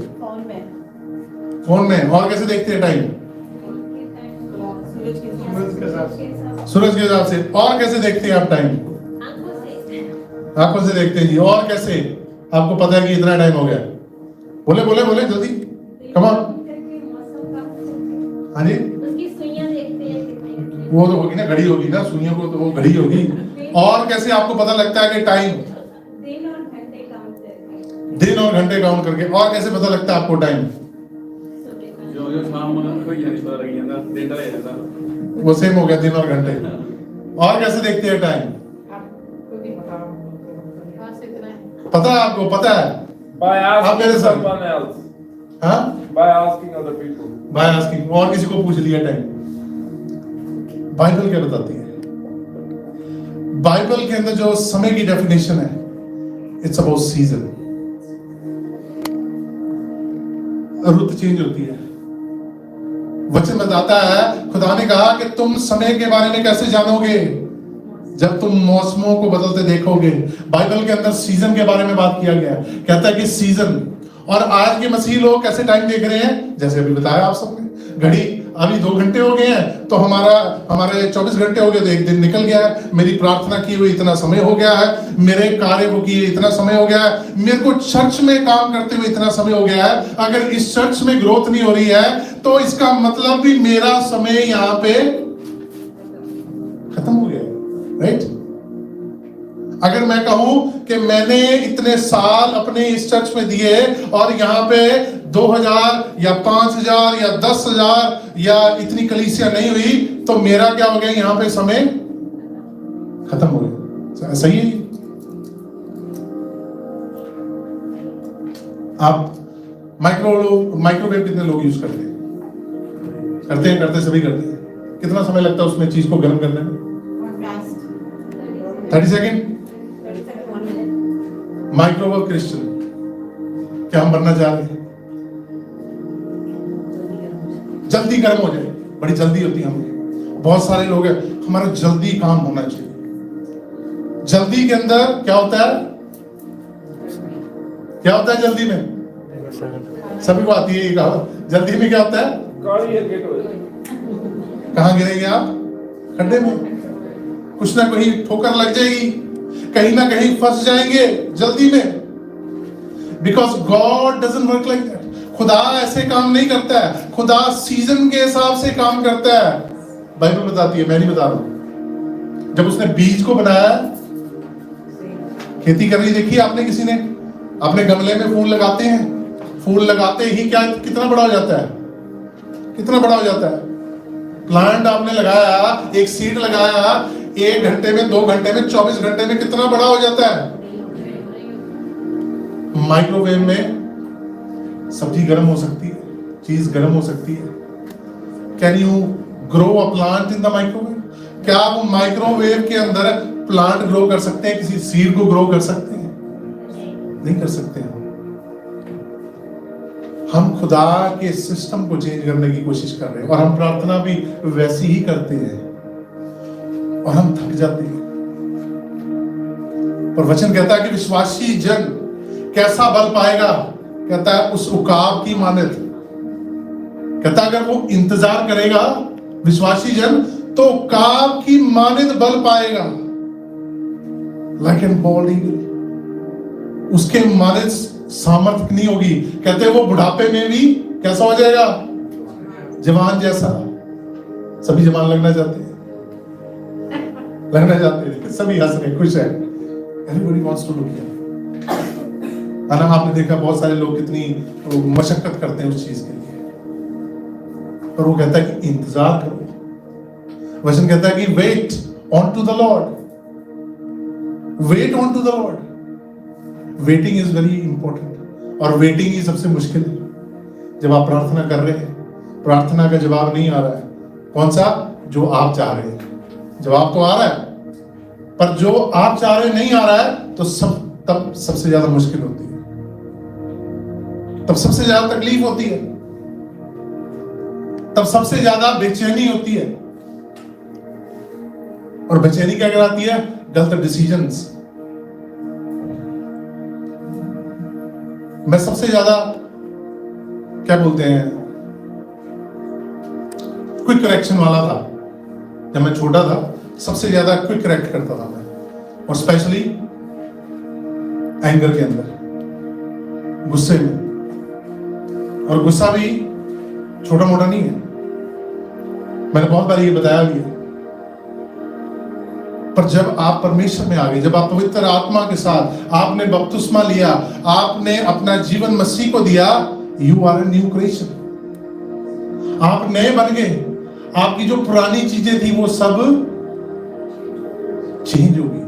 फोन में। और कैसे देखते हैं टाइम? सूरज के हिसाब से। और कैसे देखते हैं आप टाइम? आंखों से देखते हैं जी। और कैसे आपको पता है कि इतना टाइम हो गया? बोले बोले बोले जल्दी, कम ऑन। हाँ जी, वो तो होगी ना, घड़ी होगी ना, सुइयों को तो वो घड़ी होगी। और कैसे आपको पता लगता है कि टाइम? दिन और घंटे काउंट करके। और कैसे पता लगता है आपको टाइम? जो शाम को ये पता लग जाता, दिन ढल जाता। वो सेम हो गया, दिन और घंटे। और कैसे देखते हैं टाइम? पता है आपको? पता है? By आप मेरे asking साथ। someone else. हाँ, By asking other people. By asking. और किसी को पूछ लिया टाइम। बाइबल क्या बताती है? बाइबल के अंदर जो समय की डेफिनेशन है, इट्स अबाउट सीजन। रुत चेंज होती है। वचन बताता है, खुदा ने कहा कि तुम समय के बारे में कैसे जानोगे? जब तुम मौसमों को बदलते देखोगे। बाइबल के अंदर सीजन के बारे में बात किया गया है। कहता है कि सीजन। और आज के मसीह लोग कैसे टाइम देख रहे हैं? जैसे अभी बताया आप सबने, घड़ी अभी 2 घंटे हो गए हैं तो हमारे 24 घंटे हो गए तो एक दिन निकल गया है। मेरी प्रार्थना की हुई इतना समय हो गया है, मेरे कार्य को किए इतना समय हो गया है, मेरे को चर्च में काम करते हुए इतना समय हो गया है। अगर इस चर्च में ग्रोथ नहीं हो रही है तो इसका मतलब भी मेरा समय यहाँ पे खत्म हो गया, राइट? अगर मैं कहूं कि मैंने इतने साल अपने इस चर्च में दिए और यहाँ पे 2000 या 5000 या 10,000 या इतनी कलीसिया नहीं हुई तो मेरा क्या हो गया? यहाँ पे समय खत्म हो गया। सही है? आप माइक्रोवेव कितने लोग यूज करते हैं? करते सभी करते हैं। कितना समय लगता है उसमें चीज को गर्म करने में? 30 सेकेंड। माइक्रोवेव क्रिश्चियन क्या हम बनना चाह रहे हैं? जल्दी गर्म हो जाए, बड़ी जल्दी होती है हमें। बहुत सारे लोग हैं, हमारा जल्दी काम होना चाहिए। जल्दी के अंदर क्या होता है? क्या होता है जल्दी में? सभी को आती है ये कहावत। जल्दी में क्या होता है? गाड़ी है गेट हो जाए। कहां गिरेंगे आप? खड्डे में। कुछ ना कहीं ठोकर लग जाएगी, कहीं ना कहीं फंस जाएंगे जल्दी में। Because God doesn't work like that. खुदा ऐसे काम नहीं करता है। खुदा सीजन के हिसाब से काम करता है। बाइबल बताती है, मैं नहीं बता रहा हूं। जब उसने बीज को बनाया, खेती कर रही देखी आपने किसी ने? अपने गमले में फूल लगाते हैं, फूल लगाते ही क्या कितना बड़ा हो जाता है? कितना बड़ा हो जाता है? प्लांट आपने लगाया, एक सीड लगाया, 1 घंटे में, 2 घंटे में, 24 घंटे में कितना बड़ा हो जाता है? माइक्रोवेव में सब्जी गर्म हो सकती है, चीज गर्म हो सकती है। Can you grow a plant in the microwave? क्या आप माइक्रोवेव के अंदर प्लांट ग्रो कर सकते हैं? किसी सीड को ग्रो कर सकते हैं? नहीं कर सकते हैं। हम खुदा के सिस्टम को चेंज करने की कोशिश कर रहे हैं और हम प्रार्थना भी वैसी ही करते हैं और हम थक जाते हैं। पर वचन कहता है कि विश्वासी जन कैसा बल पाएगा? कहता है उस उकाब की मानद। कहता है अगर वो इंतजार करेगा विश्वासी जन तो उकाब की मानद बल पाएगा। Like an bold eagle. उसके मानद सामर्थ्य नहीं होगी। कहते हैं वो बुढ़ापे में भी कैसा हो जाएगा? जवान जैसा। सभी जवान लगना चाहते हैं, लगना चाहते हैं। सभी हंस रहे, खुश है। Everybody wants to look young. ना आपने देखा बहुत सारे लोग कितनी मशक्कत करते हैं उस चीज के लिए, पर वो कहता है कि इंतजार करो। वचन कहता है कि wait on to the lord, wait on to the lord. Waiting is very important और वेटिंग ही सबसे मुश्किल है। जब आप प्रार्थना कर रहे हैं, प्रार्थना का जवाब नहीं आ रहा है, कौन सा? जो आप चाह रहे हैं। जवाब तो आ रहा है पर जो आप चाह रहे नहीं आ रहा है तो तब सबसे ज्यादा मुश्किल होती है, तब सबसे ज्यादा तकलीफ होती है, तब सबसे ज्यादा बेचैनी होती है। और बेचैनी क्या कराती है? गलत डिसीजंस। मैं सबसे ज्यादा क्या बोलते हैं, क्विक करेक्शन वाला था। जब मैं छोटा था सबसे ज्यादा क्विक करेक्ट करता था मैं, और स्पेशली एंगर के अंदर, गुस्से में। और गुस्सा भी छोटा मोटा नहीं है, मैंने बहुत बार ये बताया भी है। पर जब आप परमेश्वर में आ गए, जब आप पवित्र आत्मा के साथ आपने बपतिस्मा लिया, आपने अपना जीवन मसीह को दिया, you are a new creation. आप नए बन गए। आपकी जो पुरानी चीजें थी वो सब चेंज हो गई।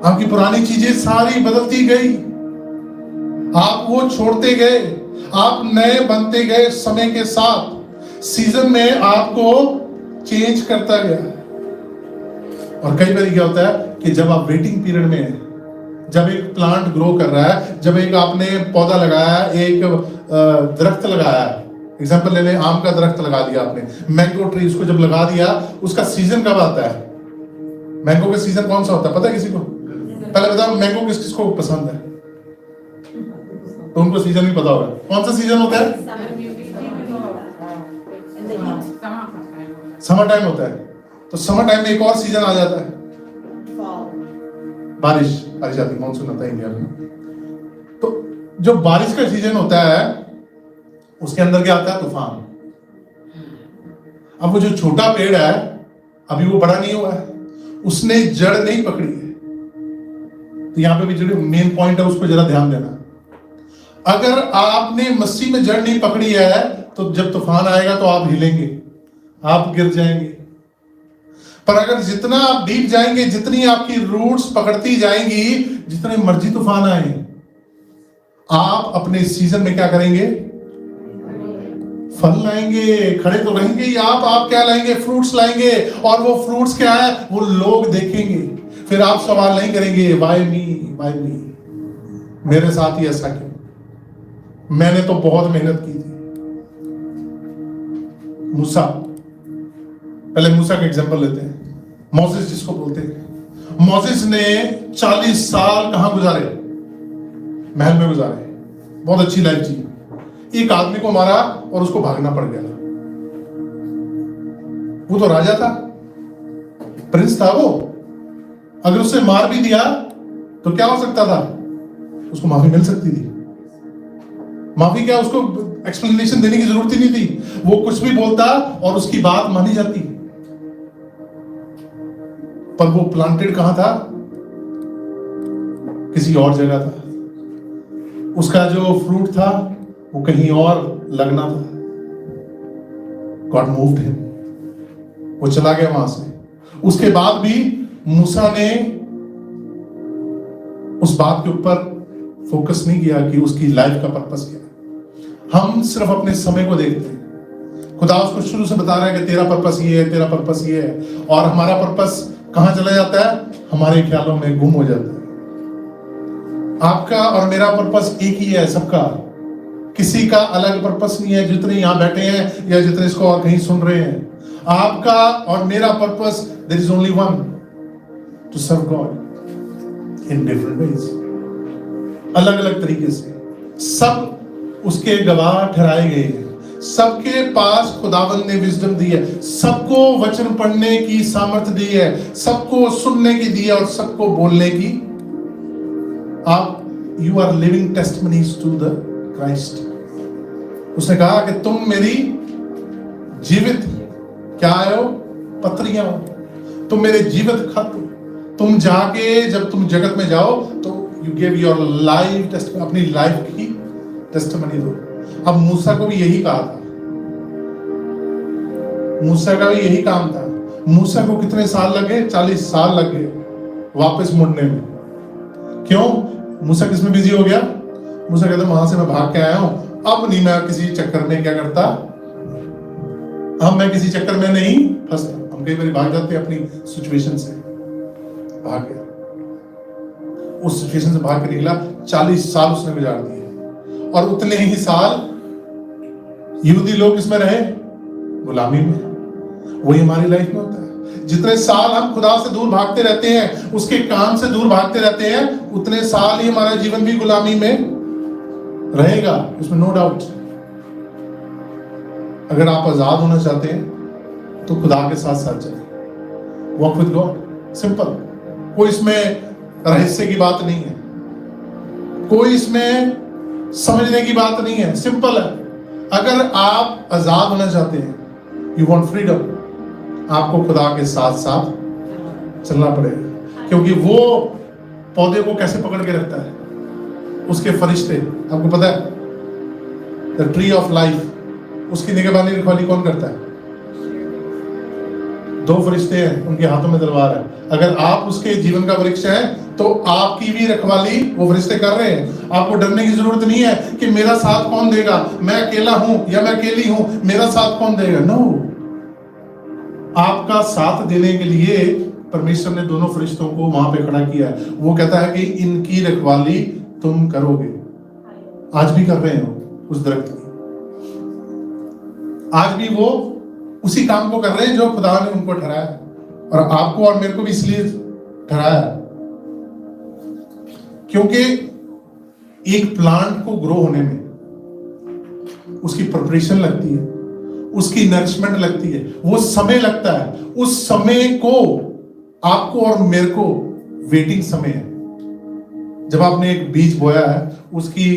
आपकी पुरानी चीजें सारी बदलती गई। आप वो छोड़ते गए, आप नए बनते गए। समय के साथ सीजन में आपको चेंज करता गया। और कई बार क्या होता है कि जब आप वेटिंग पीरियड में हैं, जब एक प्लांट ग्रो कर रहा है, जब एक आपने पौधा लगाया, एक दरख्त लगाया, एग्जांपल ले लें, आम का दरख्त लगा दिया आपने, मैंगो ट्री, उसको जब लगा दिया, उसका सीजन कब आता है? मैंगो का सीजन कौन सा होता है पता है किसी को? पहले बताओ, मैंगो किस किस को पसंद है? तो उनको सीजन भी पता होगा। कौन सा सीजन होता है? समर टाइम होता है। तो समर टाइम में एक और सीजन आ जाता है, बारिश आती है, मानसून आता है इंडिया में। तो जो बारिश का सीजन होता है उसके अंदर क्या आता है? तूफान। अब वो जो छोटा पेड़ है अभी वो बड़ा नहीं हुआ है, उसने जड़ नहीं पकड़ी है। तो यहां पे भी जो मेन पॉइंट है उसको जरा ध्यान देना। अगर आपने मसीह में जड़ नहीं पकड़ी है तो जब तूफान आएगा तो आप हिलेंगे, आप गिर जाएंगे। पर अगर जितना आप डीप जाएंगे, जितनी आपकी रूट्स पकड़ती जाएंगी, जितने मर्जी तूफान आए, आप अपने सीजन में क्या करेंगे? फल लाएंगे, खड़े तो रहेंगे ही आप क्या लाएंगे? फ्रूट्स लाएंगे। और वो फ्रूट्स क्या है? वो लोग देखेंगे। फिर आप सवाल नहीं करेंगे वाई मी, वाई मी, मेरे साथ ही ऐसा क्यों? मैंने तो बहुत मेहनत की थी। मूसा, पहले मूसा का एग्जांपल लेते हैं। मोसेस जिसको बोलते हैं, मोसेस ने 40 साल कहां गुजारे? महल में गुजारे, बहुत अच्छी लाइफ जी। एक आदमी को मारा और उसको भागना पड़ गया। वो तो राजा था, प्रिंस था वो। अगर उससे मार भी दिया तो क्या हो सकता था? उसको माफी मिल सकती थी। माफी क्या, उसको एक्सप्लेनेशन देने की जरूरत ही नहीं थी। वो कुछ भी बोलता और उसकी बात मानी जाती। पर वो प्लांटेड कहां था? किसी और जगह था। उसका जो फ्रूट था वो कहीं और लगना था। गॉड मूव्ड हिम, वो चला गया वहां से। उसके बाद भी मूसा ने उस बात के ऊपर फोकस नहीं किया कि उसकी लाइफ का पर्पस क्या। हम सिर्फ अपने समय को देखते हैं। खुदा उसको शुरू से बता रहा है कि तेरा पर्पस ये है, तेरा पर्पस ये है, और हमारा पर्पस कहां चला जाता है? हमारे ख्यालों में गुम हो जाता है। आपका और मेरा पर्पस एक ही है सबका, किसी का अलग पर्पस नहीं है। जितने यहां बैठे हैं या जितने इसको और कहीं सुन रहे हैं, आपका और मेरा purpose, there is only one, to serve God in different ways, अलग अलग तरीके से। सब उसके गवाह ठहराए गए हैं। सबके पास खुदावंद ने विजडम दी है, सबको वचन पढ़ने की सामर्थ्य दी है, सबको सुनने की दी है और सबको बोलने की। आप you are living testimonies to the Christ. उसने कहा कि तुम मेरी जीवित क्या हो? पत्रियां हो। तुम मेरे जीवित खत हो। तुम जाके जब तुम जगत में जाओ तो you give your life testimony, अपनी लाइफ की टेस्टिमनी दो। अब मूसा को भी यही कहा था, मूसा का भी यही काम था। मूसा को कितने साल लगे? 40 साल लग गए वापस मुड़ने में। क्यों? मूसा किसमें बिजी हो गया? मूसा कहता वहां से मैं भाग के आया हूं, अब नहीं मैं किसी चक्कर में क्या करता, अब मैं किसी चक्कर में नहीं फंसता। हम कई बार भाग जाते हैं अपनी सिचुएशन से। भाग गया, उस सिचुएशन से भाग के निकला। 40 साल उसने गुजार दिए, और उतने ही साल यहूदी लोग इसमें रहे, गुलामी में। वही हमारी लाइफ में होता है। जितने साल हम खुदा से दूर भागते रहते हैं, उसके काम से दूर भागते रहते हैं, उतने साल ही हमारा जीवन भी गुलामी में रहेगा, इसमें नो डाउट। अगर आप आजाद होना चाहते हैं तो खुदा के साथ साथ चलें, वॉक विद गॉड, सिंपल। कोई इसमें रहस्य की बात नहीं है, कोई इसमें समझने की बात नहीं है, सिंपल है। अगर आप आजाद होना चाहते हैं, यू वांट फ्रीडम, आपको खुदा के साथ साथ चलना पड़ेगा, क्योंकि वो पौधे को कैसे पकड़ के रखता है, उसके फरिश्ते। आपको पता है द ट्री ऑफ लाइफ, उसकी निगहबानी रखवाली कौन करता है? 2 फरिश्ते हैं, उनके हाथों में तलवार है। अगर आप उसके जीवन का वृक्ष हैं तो आपकी भी रखवाली वो फरिश्ते कर रहे हैं। आपको डरने की जरूरत नहीं है कि मेरा साथ कौन देगा, मैं अकेला हूं या मैं अकेली हूं, मेरा साथ कौन देगा। नो, आपका साथ देने के लिए परमेश्वर ने दोनों फरिश्तों को वहां पे खड़ा किया है। वो कहता है कि इनकी रखवाली तुम करोगे। आज भी कर रहे हो उस दरख्त की, आज भी वो उसी काम को कर रहे हैं जो खुदा ने उनको ठहराया, और आपको और मेरे को भी इसलिए ठहराया क्योंकि एक प्लांट को ग्रो होने में उसकी प्रिपरेशन लगती है, उसकी नरिशमेंट लगती है, वो समय लगता है। उस समय को आपको और मेरे को वेटिंग समय है। जब आपने एक बीज बोया है, उसकी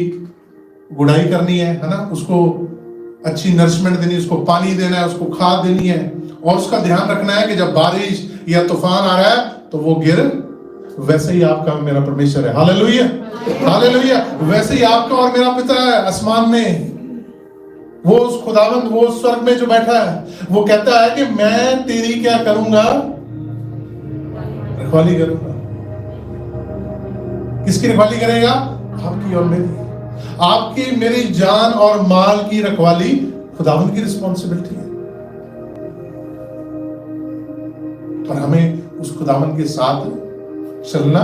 गुड़ाई करनी है ना, उसको अच्छी नरिशमेंट देनी है, उसको पानी देना है, उसको खाद देनी है, और उसका ध्यान रखना है कि जब बारिश या तूफान आ रहा है तो वो गिर। वैसे ही आपका मेरा परमेश्वर है। Hallelujah, hallelujah. वैसे ही आपका और मेरा पिता है आसमान में, वो उस खुदावंद, वो स्वर्ग में जो बैठा है, वो कहता है कि मैं तेरी क्या करूंगा? रखवाली करूंगा। किसकी रखवाली करेगा? आपकी और मेरी। आपकी मेरी जान और माल की रखवाली खुदावंद की रिस्पॉन्सिबिलिटी है, और हमें उस खुदावंद के साथ चलना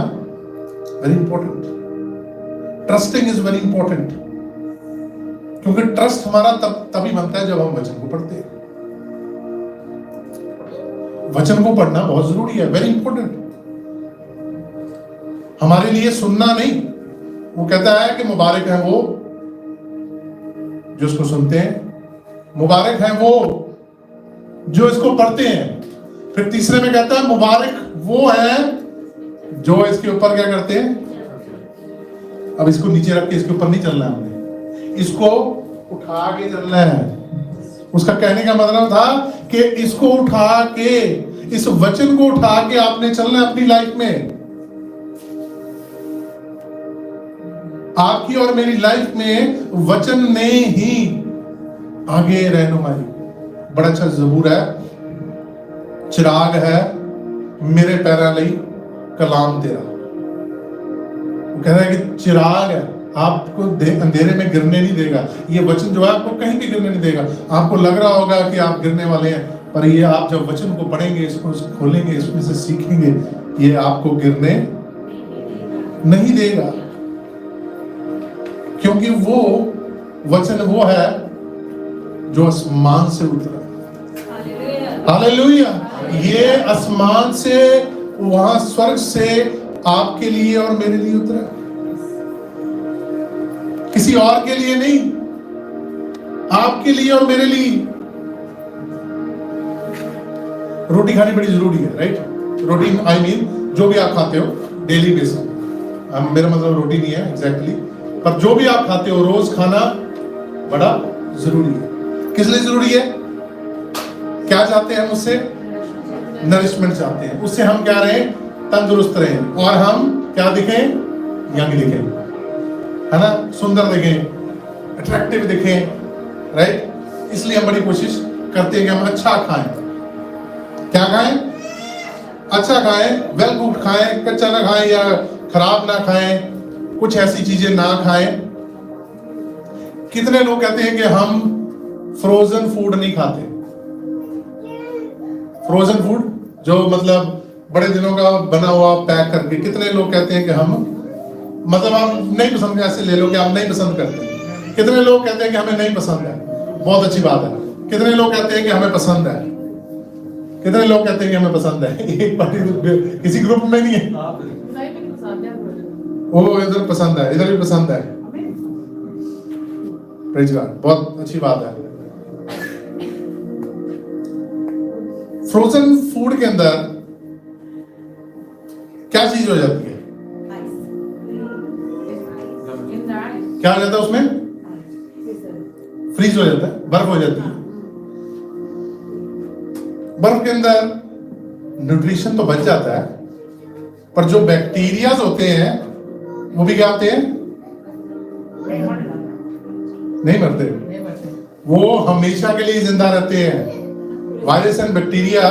very important. Trusting is very important, क्योंकि ट्रस्ट हमारा तभी बनता है जब हम वचन को पढ़ते हैं। वचन को पढ़ना बहुत जरूरी है, वेरी इंपॉर्टेंट। हमारे लिए सुनना नहीं। वो कहता है कि मुबारक है वो जो इसको सुनते हैं, मुबारक है वो जो इसको पढ़ते हैं। फिर तीसरे में कहता है मुबारक वो है जो इसके ऊपर क्या करते हैं। अब इसको नीचे रख के इसके ऊपर नहीं चलना है, हमने इसको उठा के चलना है। उसका कहने का मतलब था कि इसको उठा के, इस वचन को उठा के आपने चलना है अपनी लाइफ में। आपकी और मेरी लाइफ में वचन ने ही आगे रहनुमाई। बड़ा अच्छा जबूर है, चिराग है मेरे पैरा लई कलाम तेरा। वो कह रहा है कि चिराग है, आपको अंधेरे में गिरने नहीं देगा। ये वचन जो है आपको कहीं भी गिरने नहीं देगा। आपको लग रहा होगा कि आप गिरने वाले हैं, पर ये आप जब वचन को पढ़ेंगे, इसको खोलेंगे, इसमें से सीखेंगे, ये आपको गिरने नहीं देगा, क्योंकि वो वचन वो है जो आसमान से उतरा। हालेलुया। ये आसमान से, वहां स्वर्ग से आपके लिए और मेरे लिए उतरा, किसी और के लिए नहीं, आपके लिए और मेरे लिए। रोटी खानी बड़ी जरूरी है, राइट? रोटी आई मीन जो भी आप खाते हो डेली बेसिस, मेरा मतलब रोटी नहीं है एग्जैक्टली, पर जो भी आप खाते हो रोज खाना बड़ा जरूरी है। किस लिए जरूरी है? क्या चाहते हैं हम उससे? नरिशमेंट चाहते हैं। उससे हम क्या रहें? तंदुरुस्त रहें, और हम क्या दिखें? यंग दिखें, है ना, सुंदर दिखें, अट्रैक्टिव दिखें, राइट? इसलिए हम बड़ी कोशिश करते हैं कि हम अच्छा खाएं। क्या खाएं? अच्छा खाएं, वेल कुक्ड खाएं, कच्चा ना खाएं या खराब ना खाएं, कुछ ऐसी चीजें ना खाएं। कितने लोग कहते हैं कि हम फ्रोजन फूड नहीं खाते? फ्रोजन फूड जो मतलब बड़े दिनों का बना हुआ पैक करके, कितने लोग कहते हैं कि हम मतलब हम नहीं पसंद, ऐसे ले लो कि आप नहीं पसंद करते। कितने लोग कहते हैं कि हमें नहीं पसंद है? बहुत अच्छी बात है। कितने लोग कहते हैं कि हमें पसंद है? कितने लोग कहते हैं कि हमें पसंद है? एक पार्टी किसी ग्रुप में नहीं है, वो इधर पसंद है, इधर भी पसंद है। प्रेज गॉड, बहुत अच्छी बात है। फ्रोजन फूड के अंदर क्या चीज हो जाती है? क्या हो जाता है उसमें? फ्रीज हो जाता है, बर्फ हो जाती है। बर्फ के अंदर न्यूट्रिशन तो बच जाता है, पर जो बैक्टीरियाज होते हैं वो भी क्या होते हैं? नहीं मरते, वो हमेशा के लिए जिंदा रहते हैं। Virus and bacteria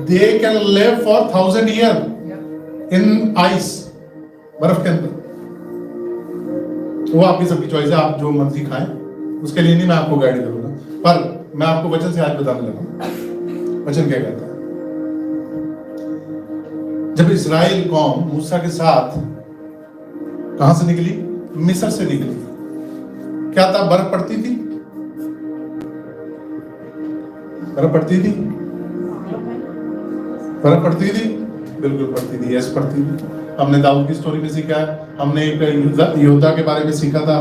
they can live for 1000 year in ice, बर्फ के अंदर। वो आपकी सबकी चॉइस है, आप जो मर्जी खाएं, उसके लिए नहीं मैं आपको गाइड करूंगा। पर मैं आपको वचन से आज बताने लगा हूं। वचन क्या कहता है? जब इस्राएल कौम मूसा के साथ कहां से निकली? मिस्र से निकली, क्या था? बर्फ पड़ती थी? बर्फ पड़ती थी? बर्फ पड़ती थी? बिल्कुल पड़ती थी, यस पड़ती थी। हमने दाऊद की स्टोरी में सीखा, हमने एक योद्धा के बारे में सीखा था,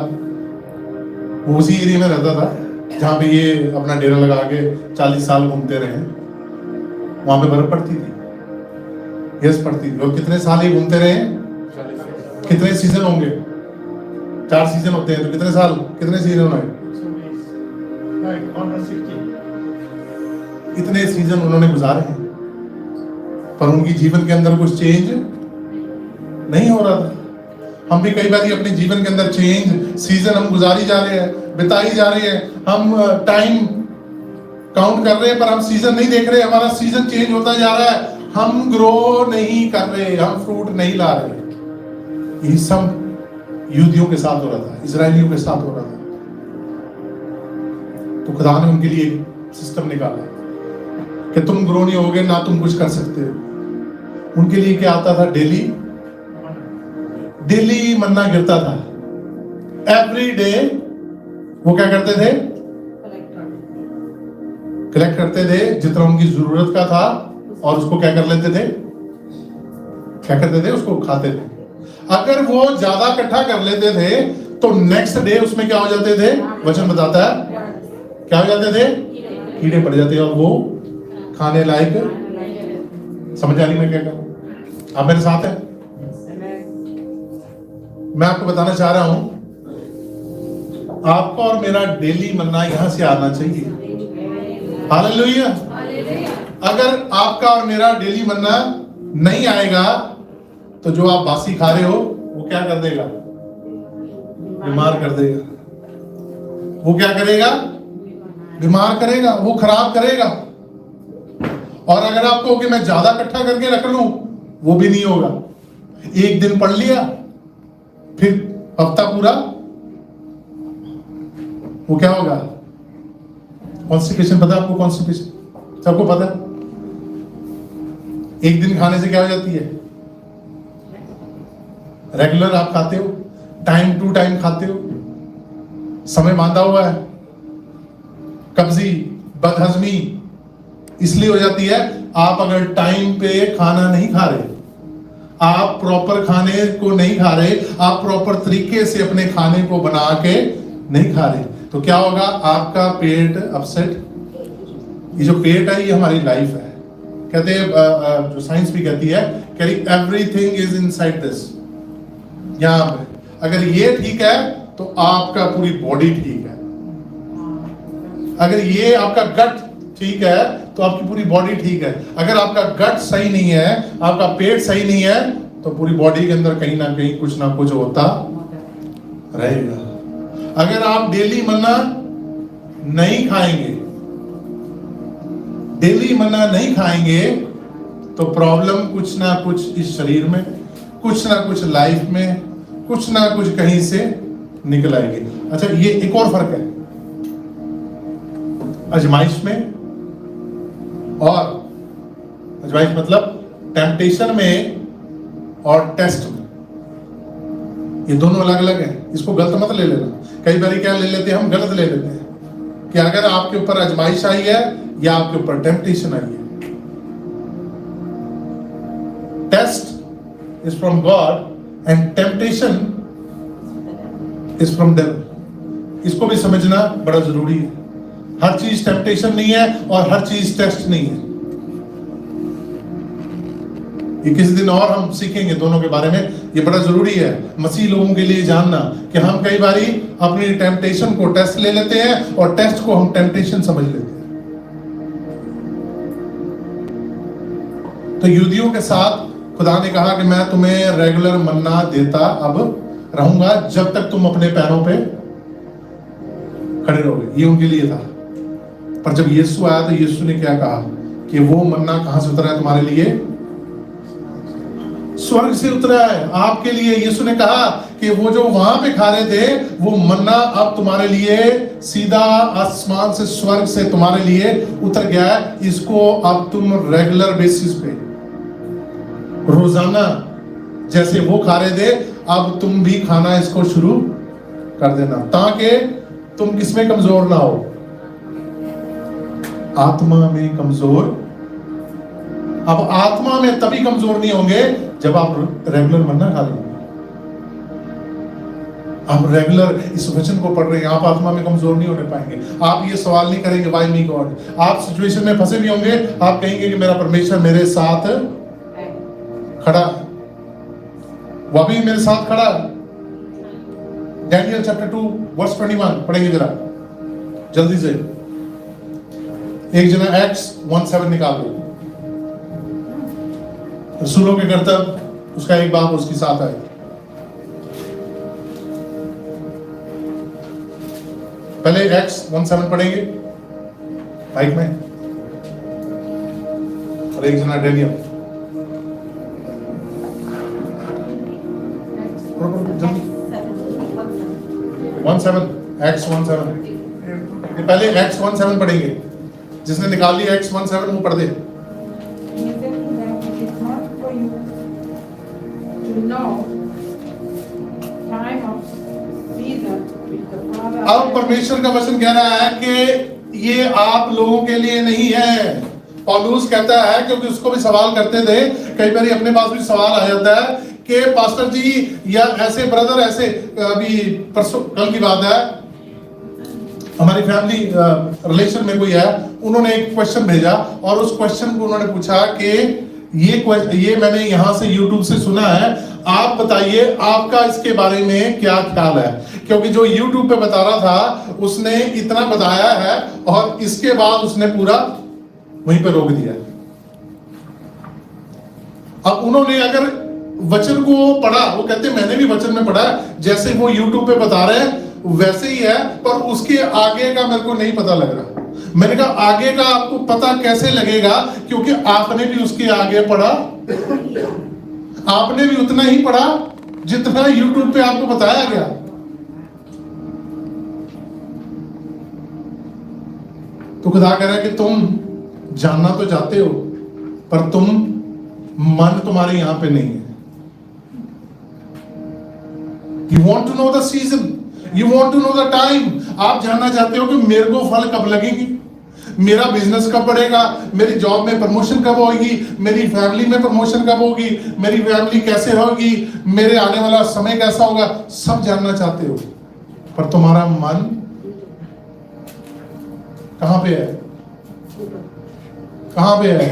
वो उसी एरिया में रहता था जहाँ पे ये अपना डेरा लगा के 40 साल घूमते रहे। वहां पे बर्फ पड़ती थी, यस पड़ती थी। और कितने साल ये घूमते रहे? कितने सीजन होंगे? 4 सीजन होते हैं, तो कितने साल, कितने सीजन हुए? इतने सीजन उन्होंने गुजारे हैं, पर उनकी जीवन के अंदर कुछ चेंज नहीं हो रहा था। हम भी कई बार अपने जीवन के अंदर चेंज सीजन हम गुजारी जा रहे हैं, बिताई जा रहे हैं, हम टाइम काउंट कर रहे हैं, पर हम सीजन नहीं देख रहे। हमारा सीजन चेंज होता जा रहा है, हम ग्रो नहीं कर रहे, हम फ्रूट नहीं ला रहे। ये सब यहूदियों के साथ हो रहा था, इजरायलियों के साथ हो रहा था। तो खुदा ने उनके लिए एक सिस्टम निकाला कि तुम ग्रो नहीं होगे ना, तुम कुछ कर सकते हो। उनके लिए क्या आता था? डेली मन्ना गिरता था। एवरी डे वो क्या करते थे? कलेक्ट करते थे जितना उनकी जरूरत का था, और उसको क्या कर लेते थे? क्या करते थे? उसको खाते थे। अगर वो ज्यादा इकट्ठा कर लेते थे तो नेक्स्ट डे उसमें क्या हो जाते थे? वचन बताता है क्या हो जाते थे? कीड़े पड़ जाते, और वो खाने लायक। समझ आ रही मैं क्या करूं? आप मेरे साथ हैं? मैं आपको बताना चाह रहा हूं, आपका और मेरा डेली मन्ना यहां से आना चाहिए। हालेलुया। अगर आपका और मेरा डेली मन्ना नहीं आएगा तो जो आप बासी खा रहे हो वो क्या कर देगा? बीमार कर देगा। वो क्या करेगा? बीमार करेगा, वो खराब करेगा। और अगर आप कहो कि मैं ज्यादा इकट्ठा करके रख लूं, वो भी नहीं होगा। एक दिन पढ़ लिया, फिर हफ्ता पूरा, वो क्या होगा? कॉन्स्टिपेशन। पता है आपको कॉन्स्टिपेशन? सबको पता है। एक दिन खाने से क्या हो जाती है? रेगुलर आप खाते हो, टाइम टू टाइम खाते हो, समय बांधा हुआ है, कब्जी, बदहजमी इसलिए हो जाती है। आप अगर टाइम पे खाना नहीं खा रहे, आप प्रॉपर खाने को नहीं खा रहे, आप प्रॉपर तरीके से अपने खाने को बना के नहीं खा रहे, तो क्या होगा? आपका पेट अपसेट। ये जो पेट है ये हमारी लाइफ है। कहते हैं, जो साइंस भी कहती है, एवरीथिंग इज इनसाइड दिस। यहां पे अगर ये ठीक है तो आपका पूरी बॉडी ठीक है। अगर ये आपका गट ठीक है तो आपकी पूरी बॉडी ठीक है। अगर आपका गट सही नहीं है, आपका पेट सही नहीं है, तो पूरी बॉडी के अंदर कहीं ना कहीं कुछ ना कुछ होता रहेगा। अगर आप डेली मन्ना नहीं खाएंगे, डेली मन्ना नहीं खाएंगे, तो प्रॉब्लम कुछ ना कुछ इस शरीर में, कुछ ना कुछ लाइफ में, कुछ ना कुछ कहीं से निकल आएगी। अच्छा, ये एक और फर्क है अजमाइश में, और अजमाइश मतलब टेम्पटेशन में और टेस्ट में। ये दोनों अलग अलग हैं, इसको गलत मत ले लेना। कई बार क्या ले लेते हैं हम? गलत ले लेते हैं कि अगर आपके ऊपर अजमाइश आई है या आपके ऊपर टेम्पटेशन आई है। Test is from God and temptation is from devil. इसको भी समझना बड़ा जरूरी है। हर चीज टेम्पटेशन नहीं है और हर चीज टेस्ट नहीं है। ये किसी दिन और हम सीखेंगे दोनों के बारे में। ये बड़ा जरूरी है मसीह लोगों के लिए जानना कि हम कई बारी अपनी टेम्पटेशन को टेस्ट ले लेते हैं और टेस्ट को हम टेम्पटेशन समझ लेते हैं। तो यहूदियों के साथ खुदा ने कहा कि मैं तुम्हें रेगुलर मन्ना देता अब रहूंगा जब तक तुम अपने पैरों पे खड़े रहोगे। ये उनके लिए था। पर जब यीशु आया तो यीशु ने क्या कहा कि वो मन्ना कहां से उतरा है तुम्हारे लिए? स्वर्ग से उतरा है आपके लिए। यीशु ने कहा कि वो जो वहां पे खा रहे थे वो मन्ना अब तुम्हारे लिए सीधा आसमान से, स्वर्ग से तुम्हारे लिए उतर गया है। इसको अब तुम रेगुलर बेसिस पे, रोजाना जैसे वो खा रहे थे, अब तुम भी खाना इसको शुरू कर देना, ताकि तुम किसमें कमजोर ना हो? आत्मा में कमजोर। अब आत्मा में तभी कमजोर नहीं होंगे जब आप रेगुलर मन्ना खा रहे होंगे। आप रेगुलर इस वचन को पढ़ रहे हैं, आप आत्मा में कमजोर नहीं होने पाएंगे। आप ये सवाल नहीं करेंगे व्हाई मी गॉड। आप सिचुएशन में फंसे भी होंगे, आप कहेंगे कि मेरा परमेश्वर मेरे साथ खड़ा, वो भी मेरे साथ खड़ा। डैनियल चैप्टर 2 वर्स 21 पढ़ेंगे जरा जल्दी से। एक जना एक्ट्स 1:7 निकाल दो। रसूलों के कर्तव्य उसका एक बाब उसके साथ आए। पहले एक्ट्स 1:7 पढ़ेंगे बाइक में, और एक जना डैनियल। 1:7 एक्ट्स 1:7 पहले एक्ट्स 1:7 पढ़ेंगे। जिसने निकाल लिया एक्ट्स 1:7 वो पढ़ दे। अब परमेश्वर का वचन कह रहा है कि ये आप लोगों के लिए नहीं है। पौलुस कहता है, क्योंकि उसको भी सवाल करते थे, कई बार अपने पास भी सवाल आ जाता है कि पास्टर जी या ऐसे ब्रदर, ऐसे अभी परसों कल की बात है, हमारी फैमिली रिलेशन में कोई है, उन्होंने एक क्वेश्चन भेजा और उस क्वेश्चन को उन्होंने पूछा कि ये मैंने यहाँ से YouTube से सुना है, आप बताइए आपका इसके बारे में क्या ख्याल है। क्योंकि जो YouTube पे बता रहा था उसने इतना बताया है और इसके बाद उसने पूरा वहीं पे रोक दिया। अब उन्होंने अगर वचन को पढ़ा, वो कहते मैंने भी वचन में पढ़ा, जैसे वो YouTube पे बता रहे हैं वैसे ही है, पर उसके आगे का मेरे को नहीं पता लग रहा। मैंने कहा आगे का आपको पता कैसे लगेगा, क्योंकि आपने भी उसके आगे पढ़ा, आपने भी उतना ही पढ़ा जितना YouTube पे आपको बताया गया। तो खुदा कह रहा है कि तुम जानना तो चाहते हो, पर तुम मन तुम्हारे यहां पे नहीं है। You want to know the season, you want to know the time। आप जानना चाहते हो कि मेरे को फल कब लगेगी, मेरा बिजनेस कब बढ़ेगा, मेरी जॉब में प्रमोशन कब होगी, मेरी फैमिली में प्रमोशन कब होगी, मेरी फैमिली कैसे होगी, मेरे आने वाला समय कैसा होगा, सब जानना चाहते हो। पर तुम्हारा मन कहां पे है? कहां पे है?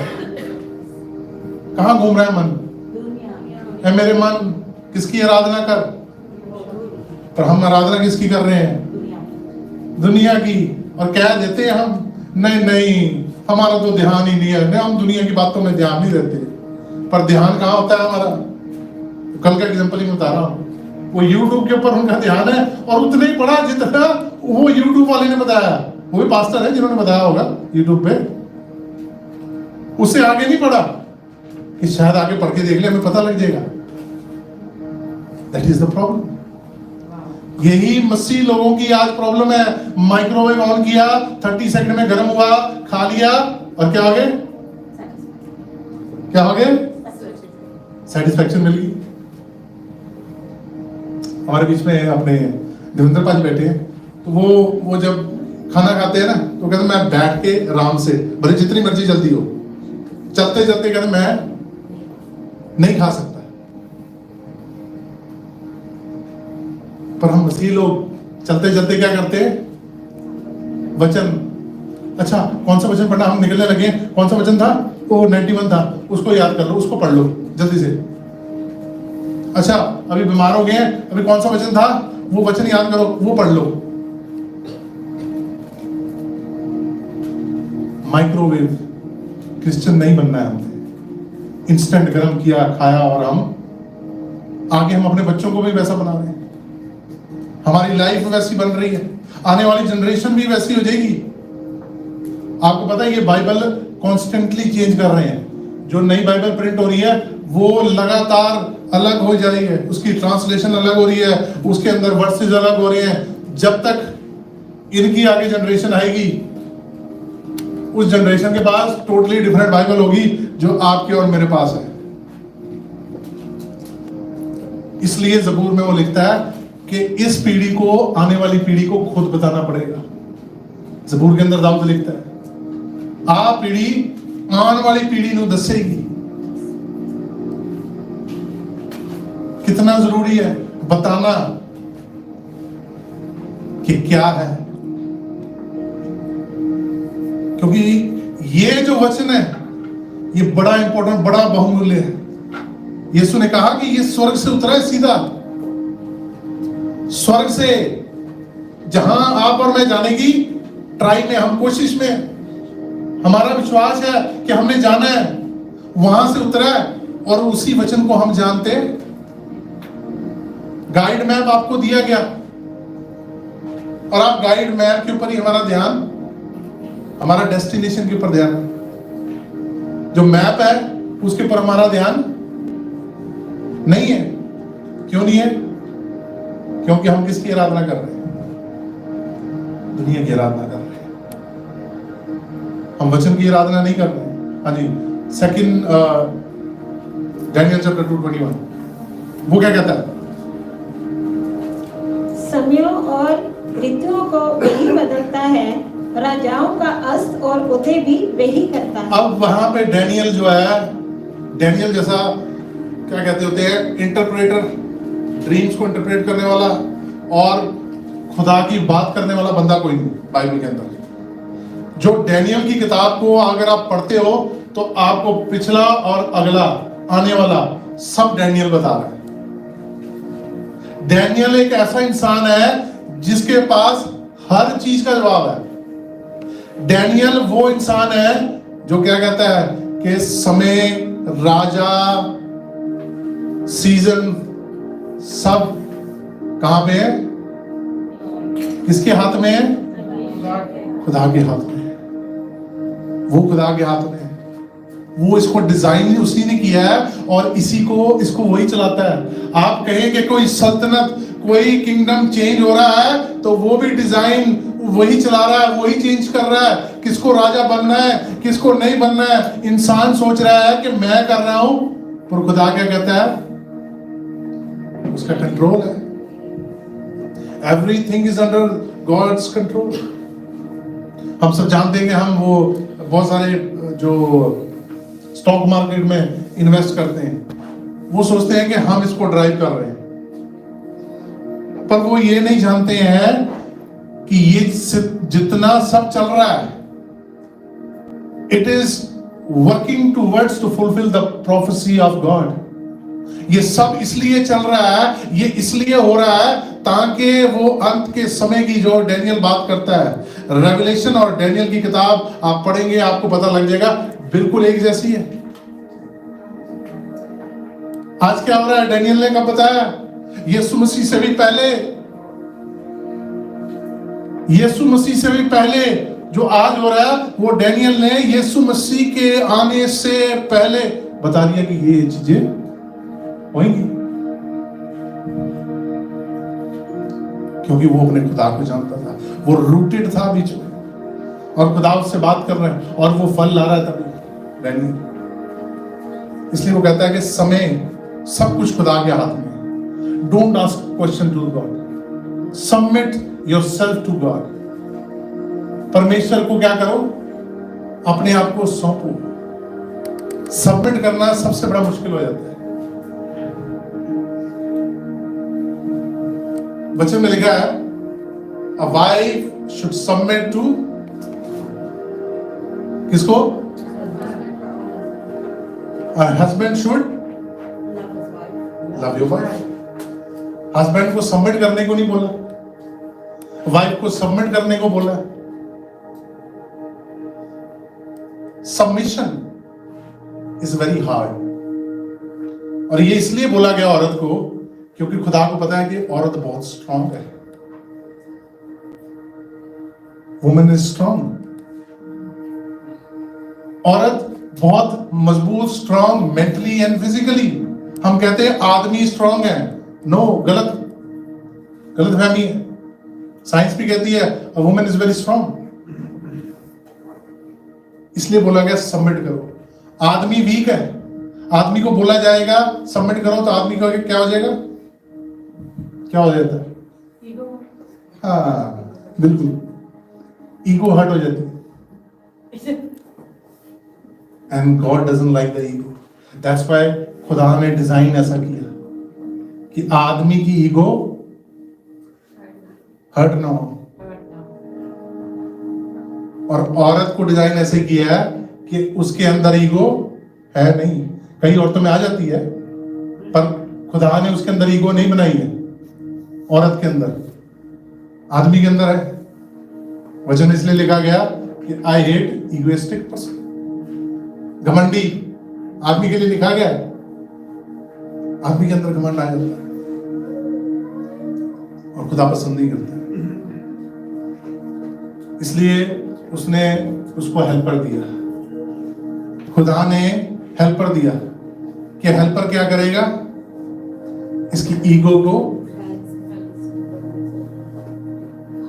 कहां घूम रहा है मन? है मेरे मन किसकी आराधना कर, पर हम आराधना किसकी कर रहे हैं? दुनिया की। और कह देते हैं हम नहीं नहीं हमारा तो ध्यान ही नहीं है, हम दुनिया की बातों में ध्यान नहीं रहते। पर ध्यान कहाँ होता है हमारा? कल का एग्जांपल ही बता रहा हूँ, वो YouTube के ऊपर उनका ध्यान है और उतने ही पढ़ा जितना वो YouTube वाले ने बताया। वो भी पास्टर है जिन्होंने बताया होगा YouTube पे, उससे आगे नहीं पढ़ा कि शायद आगे पढ़ के देख ले हमें पता लग जाएगा। That is the problem. यही मसीह लोगों की आज प्रॉब्लम है। माइक्रोवेव ऑन किया, 30 सेकंड में गर्म हुआ, खा लिया और क्या हो गए? क्या हो गए? सेटिस्फैक्शन मिल गई। हमारे बीच में अपने देवेंद्र पाजी बैठे हैं, तो वो जब खाना खाते हैं ना तो कहते मैं बैठ के आराम से, भले जितनी मर्जी जल्दी हो, चलते चलते कहते मैं नहीं खा सकता। पर हम मसीह लोग चलते चलते क्या करते हैं? वचन, अच्छा कौन सा वचन पढ़ना, हम निकलने लगे, कौन सा वचन था? वो 91 था, उसको याद कर लो, उसको पढ़ लो जल्दी से। अच्छा अभी बीमार हो गए, अभी कौन सा वचन था, वो वचन याद करो, वो पढ़ लो। माइक्रोवेव क्रिश्चियन नहीं बनना है हमें। इंस्टेंट गर्म किया, खाया, और आगे हम अपने बच्चों को भी वैसा बना रहे हैं। हमारी लाइफ वैसी बन रही है, आने वाली जनरेशन भी वैसी हो जाएगी। आपको पता है ये बाइबल कॉन्स्टेंटली चेंज कर रहे हैं। जो नई बाइबल प्रिंट हो रही है वो लगातार अलग हो जा रही है, उसकी ट्रांसलेशन अलग हो रही है, उसके अंदर वर्सेस अलग हो रहे हैं। जब तक इनकी आगे जनरेशन आएगी, उस जनरेशन के पास टोटली डिफरेंट बाइबल होगी जो आपके और मेरे पास है। इसलिए जबूर में वो लिखता है कि इस पीढ़ी को, आने वाली पीढ़ी को खुद बताना पड़ेगा। जबूर के अंदर दाऊद लिखता है, आ पीढ़ी आने वाली पीढ़ी ਨੂੰ दसेगी। कितना जरूरी है बताना कि क्या है, क्योंकि ये जो वचन है ये बड़ा इंपॉर्टेंट, बड़ा बहुमूल्य है। यीशु ने कहा कि ये स्वर्ग से उतरा है, सीधा स्वर्ग से, जहां आप और मैं जाने की ट्राई में, हम कोशिश में, हमारा विश्वास है कि हमने जाना है, वहां से उतरा है और उसी वचन को हम जानते हैं। गाइड मैप आपको दिया गया और आप गाइड मैप के ऊपर ही हमारा ध्यान, हमारा डेस्टिनेशन के ऊपर ध्यान है। जो मैप है उसके ऊपर हमारा ध्यान नहीं है। क्यों नहीं है? क्योंकि हम किसकी आराधना कर रहे हैं? दुनिया की आराधना कर रहे हैं, हम वचन की आराधना नहीं कर रहे हैं। हाँ जी, सेकंड डैनियल चैप्टर 2:21 वो क्या कहता है? समयों और ऋतुओं को वही बदलता है, राजाओं का अस्त और उदय भी वही करता है। अब वहां पे डैनियल जो है, डैनियल जैसा क्या कहते होते हैं, इंटरप्रेटर, ड्रीम्स को इंटरप्रेट करने वाला और खुदा की बात करने वाला बंदा कोई नहीं बाइबल के अंदर। जो डैनियल की किताब को अगर आप पढ़ते हो तो आपको पिछला और अगला आने वाला सब डैनियल बता रहा है। डैनियल एक ऐसा इंसान है जिसके पास हर चीज का जवाब है। डैनियल वो इंसान है जो क्या कहता है कि समय, राजा, सीजन सब कहां पे है? किसके हाथ में है? खुदा के हाथ में है। वो खुदा के हाथ में है। वो इसको डिजाइन उसी ने किया है और इसको वही चलाता है। आप कहें कि कोई सल्तनत, कोई किंगडम चेंज हो रहा है तो वो भी डिजाइन वही चला रहा है, वही चेंज कर रहा है। किसको राजा बनना है, किसको नहीं बनना है, इंसान सोच रहा है कि मैं कर रहा हूं, पर खुदा क्या कहता है? उसका कंट्रोल है। Everything is under God's control. हम सब जानते हैं कि हम वो बहुत सारे जो स्टॉक मार्केट में इन्वेस्ट करते हैं, वो सोचते हैं कि हम इसको ड्राइव कर रहे हैं, पर वो ये नहीं जानते हैं कि ये जितना सब चल रहा है, it is working towards to fulfil the prophecy of God. ये सब इसलिए चल रहा है, ये इसलिए हो रहा है ताकि वो अंत के समय की जो डैनियल बात करता है, रेवलेशन और डैनियल की किताब आप पढ़ेंगे आपको पता लग जाएगा, बिल्कुल एक जैसी है। आज क्या हो रहा है? डैनियल ने कब बताया? यीशु मसीह से भी पहले, यीशु मसीह से भी पहले जो आज हो रहा है वो डैनियल ने यीशु मसीह के आने से पहले बता दिया कि ये चीजें होंगी, क्योंकि वो अपने खुदा को जानता था, वो रूटेड था बीच में और खुदा उससे बात कर रहे हैं और वो फल ला रहा है तभी डैनियल। इसलिए वो कहता है कि समय सब कुछ खुदा के हाथ में। Don't ask question to God, submit yourself to God. परमेश्वर को क्या करो? अपने आप को सौंपो। सबमिट करना सबसे बड़ा मुश्किल हो जाता है। वचन में लिखा है a wife should submit to किसको? A husband should love your wife. Husband को सबमिट करने को नहीं बोला, वाइफ को सबमिट करने को बोला। Submission is very hard. और ये इसलिए बोला गया औरत को क्योंकि खुदा को पता है कि औरत बहुत स्ट्रांग है। Woman is strong. औरत बहुत मजबूत, स्ट्रांग मेंटली एंड फिजिकली। हम कहते हैं आदमी स्ट्रांग है, नो, गलत फहमी है। साइंस भी कहती है a woman is very strong. इसलिए बोला गया सबमिट करो। आदमी वीक है, आदमी को बोला जाएगा सबमिट करो तो आदमी को क्या हो जाएगा, क्या हो जाता है? हाँ बिल्कुल, ईगो हर्ट हो जाती है। And God doesn't like the ego. That's why खुदा ने डिजाइन ऐसा किया कि आदमी की ईगो हर्ट ना हो, और औरत को डिजाइन ऐसे किया है कि उसके अंदर ईगो है नहीं। कई औरतों में आ जाती है, पर खुदा ने उसके अंदर ईगो नहीं बनाई है। औरत के अंदर, आदमी के अंदर है। वचन इसलिए लिखा गया कि आई हेट इगोइस्टिक पर्सन, घमंडी आदमी के लिए लिखा गया है। आदमी के अंदर घमंड आ जाता है और खुदा पसंद नहीं करता, इसलिए उसने उसको हेल्पर दिया। खुदा ने हेल्पर दिया कि हेल्पर क्या करेगा, इसकी ईगो को,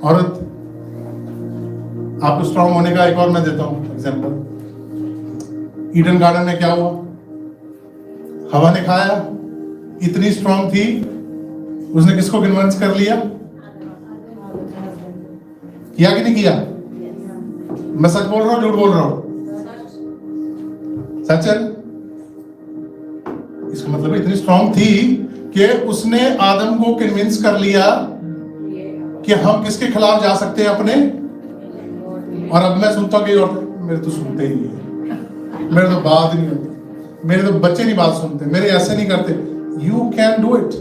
औरत आपको स्ट्रांग होने का एक और मैं देता हूं एग्जांपल। ईडन गार्डन में क्या हुआ, हवा ने खाया, इतनी स्ट्रांग थी, उसने किसको कन्विंस कर लिया, किया कि नहीं किया? मैं सच बोल रहा हूं झूठ बोल रहा हूं? सच है। इसका मतलब इतनी स्ट्रांग थी कि उसने आदम को कन्विंस कर लिया कि हम किसके खिलाफ जा सकते हैं अपने। और अब मैं सुनता हूं कि और मेरे तो सुनते ही नहीं है, मेरे तो बात ही नहीं होती, मेरे तो बच्चे नहीं बात सुनते, मेरे ऐसे नहीं करते। You can do it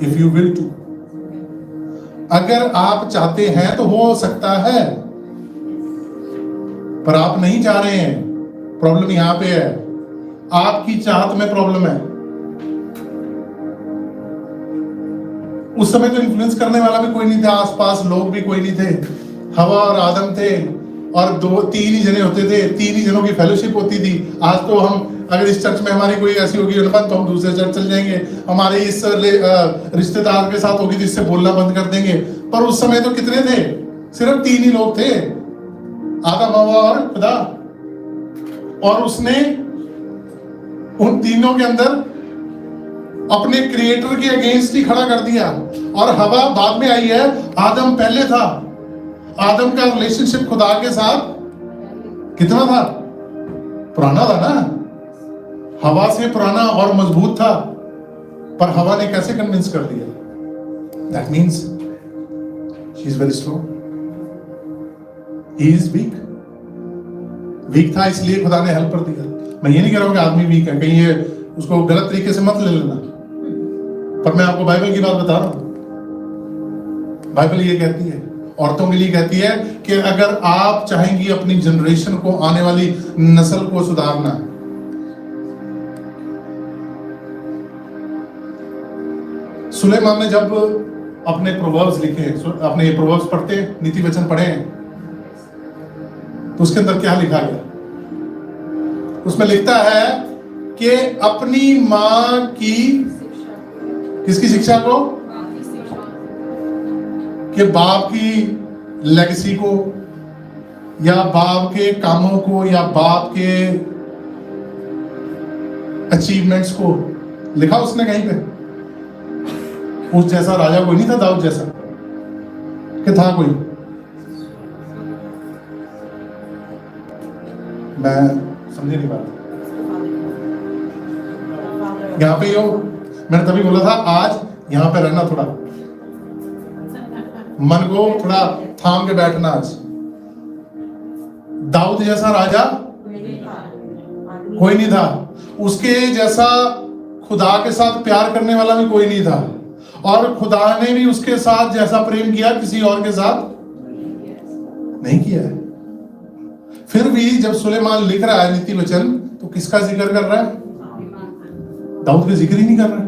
if you will to. अगर आप चाहते हैं तो हो सकता है, पर आप नहीं चाह रहे हैं। प्रॉब्लम यहां पे है, आपकी चाहत में प्रॉब्लम है। उस समय तो इन्फ्लुएंस करने वाला भी कोई नहीं था, आसपास लोग भी कोई नहीं थे। हवा और आदम थे, और तीन ही जने होते थे, तीन ही जनों की फेलोशिप होती थी। आज तो हम अगर इस चर्च में हमारी कोई ऐसी होगी अनबन तो हम दूसरे चर्च चल जाएंगे, हमारे इस रिश्तेदार के साथ होगी तो इससे बोलना बंद कर देंगे। पर उस समय तो कितने थे, सिर्फ तीन ही लोग थे, आदम, हवा और खुदा। और उसने उन तीनों के अंदर अपने क्रिएटर के अगेंस्ट ही खड़ा कर दिया। और हवा बाद में आई है, आदम पहले था। आदम का रिलेशनशिप खुदा के साथ कितना था, पुराना था ना, हवा से पुराना और मजबूत था। पर हवा ने कैसे कन्विंस कर दिया? That means she is very strong, he is weak. Weak था इसलिए खुदा ने हेल्पर दिया। मैं ये नहीं कह रहा हूं कि आदमी वीक है, कहीं ये उसको गलत तरीके से मत ले लेना, पर मैं आपको बाइबल की बात बता रहा हूं। बाइबल ये कहती है, औरतों के लिए कहती है कि अगर आप चाहेंगी अपनी जनरेशन को, आने वाली नस्ल को सुधारना, सुलेमान ने जब अपने प्रोवर्ब्स लिखे, अपने प्रोवर्ब्स पढ़ते, नीति वचन पढ़े, तो उसके अंदर क्या लिखा गया? उसमें लिखता है कि अपनी मां की, किसकी शिक्षा को, कि बाप की लेगेसी को, या बाप के कामों को, या बाप के अचीवमेंट्स को लिखा उसने कहीं पे। उस जैसा राजा कोई नहीं था, दाऊद जैसा कि था कोई? मैं समझे नहीं बात। यहां पे मैंने तभी बोला था आज यहां पे रहना, थोड़ा मन को थोड़ा थाम के बैठना। आज दाऊद जैसा राजा कोई नहीं था, उसके जैसा खुदा के साथ प्यार करने वाला भी कोई नहीं था, और खुदा ने भी उसके साथ जैसा प्रेम किया किसी और के साथ नहीं किया है। फिर भी जब सुलेमान लिख रहा है नीति वचन, तो किसका जिक्र कर रहा है? दाऊद का जिक्र ही नहीं कर रहा है,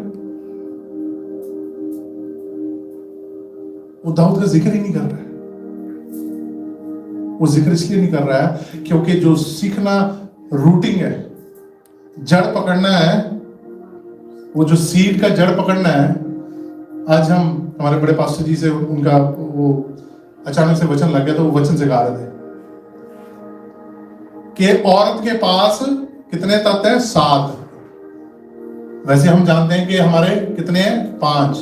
वो दाऊद का जिक्र ही नहीं कर रहा है। वो जिक्र इसलिए नहीं कर रहा है क्योंकि जो सीखना रूटिंग है, जड़ पकड़ना है, वो जो सीड का जड़ पकड़ना है। आज हम हमारे बड़े पास्टर जी से उनका वो अचानक से वचन लग गया, तो वो वचन सिखा रहे थे कि औरत के पास कितने तत्व हैं? 7। वैसे हम जानते हैं कि हमारे कितने हैं? 5।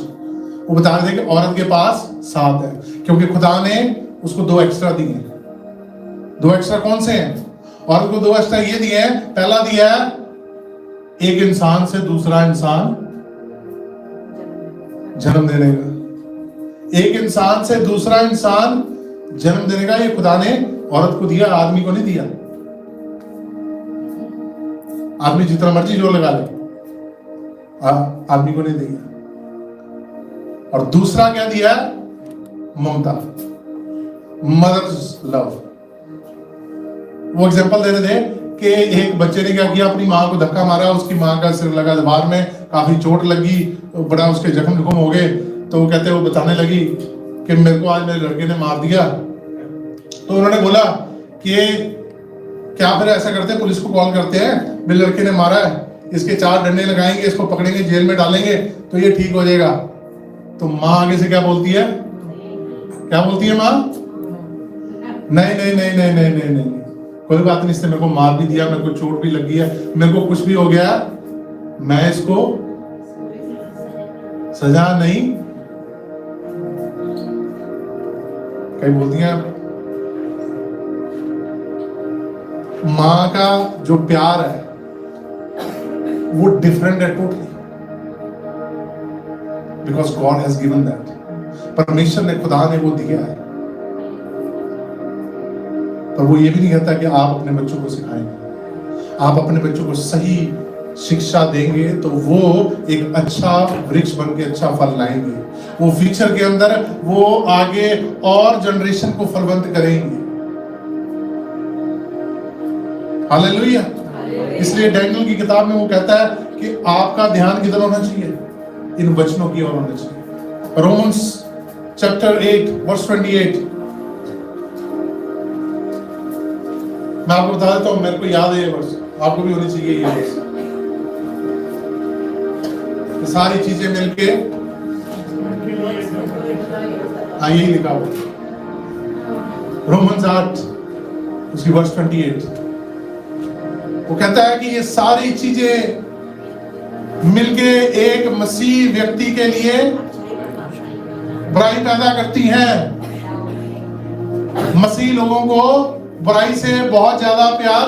वो बता रहे थे कि औरत के पास 7 है, क्योंकि खुदा ने उसको 2 एक्स्ट्रा दिए हैं। 2 एक्स्ट्रा कौन से हैं? औरत को 2 एक्स्ट्रा ये दिए हैं। पहला दिया है एक इंसान से दूसरा इंसान जन्म देने का। एक इंसान से दूसरा इंसान जन्म देने का ये खुदा ने औरत को दिया, आदमी को नहीं दिया। आदमी जितना मर्जी जोर लगा ले, आदमी को नहीं दिया। और दूसरा क्या दिया? ममता, मदर्स लव। वो एग्जांपल दे रहे थे कि एक बच्चे ने क्या किया, अपनी माँ को धक्का मारा, उसकी माँ का सिर लगा दीवार में, काफी चोट लगी, बड़ा उसके जख्म हो गए। तो वो कहते, वो बताने लगी कि मेरे को आज मेरे लड़के ने मार दिया। तो उन्होंने बोला कि क्या फिर ऐसा करते हैं, पुलिस को कॉल करते हैं, मेरे लड़के ने मारा है, इसके 4 डंडे लगाएंगे, इसको पकड़ेंगे, जेल में डालेंगे, तो ये ठीक हो जाएगा। तो माँ आगे से क्या बोलती है? क्या बोलती है माँ? नहीं नहीं नहीं नहीं नहीं नहीं नहीं, कोई बात नहीं, इसने मेरे को मार भी दिया, मेरे को चोट भी लगी है, मेरे को कुछ भी हो गया, मैं इसको सजा नहीं। कई बोलती हैं मां का जो प्यार है वो डिफरेंट है totally, because God has given that. परमेश्वर ने, खुदा ने वो दिया है। पर वो ये भी नहीं कहता कि आप अपने बच्चों को सिखाएंगे, आप अपने बच्चों को सही शिक्षा देंगे तो वो एक अच्छा वृक्ष बन के अच्छा फल लाएंगे। वो फ्यूचर के अंदर वो आगे और जनरेशन को फलवंत करेंगे। हालेलुया। इसलिए डैनियल की किताब में वो कहता है कि आपका ध्यान किधर होना चाहिए? इन वचनों की ओर होना चाहिए। Romans chapter 8 verse 28। मैं आपको बता देता हूं, मेरे को याद है ये वर्स, आपको भी होनी चाहिए ये वर्स। तो सारी चीजें मिलके यही लिखा हुआ रोमन्स 8 उसकी वर्स 28। वो कहता है कि ये सारी चीजें मिलके एक मसीह व्यक्ति के लिए बुराई पैदा करती हैं। मसीह लोगों को बुराई से बहुत ज्यादा प्यार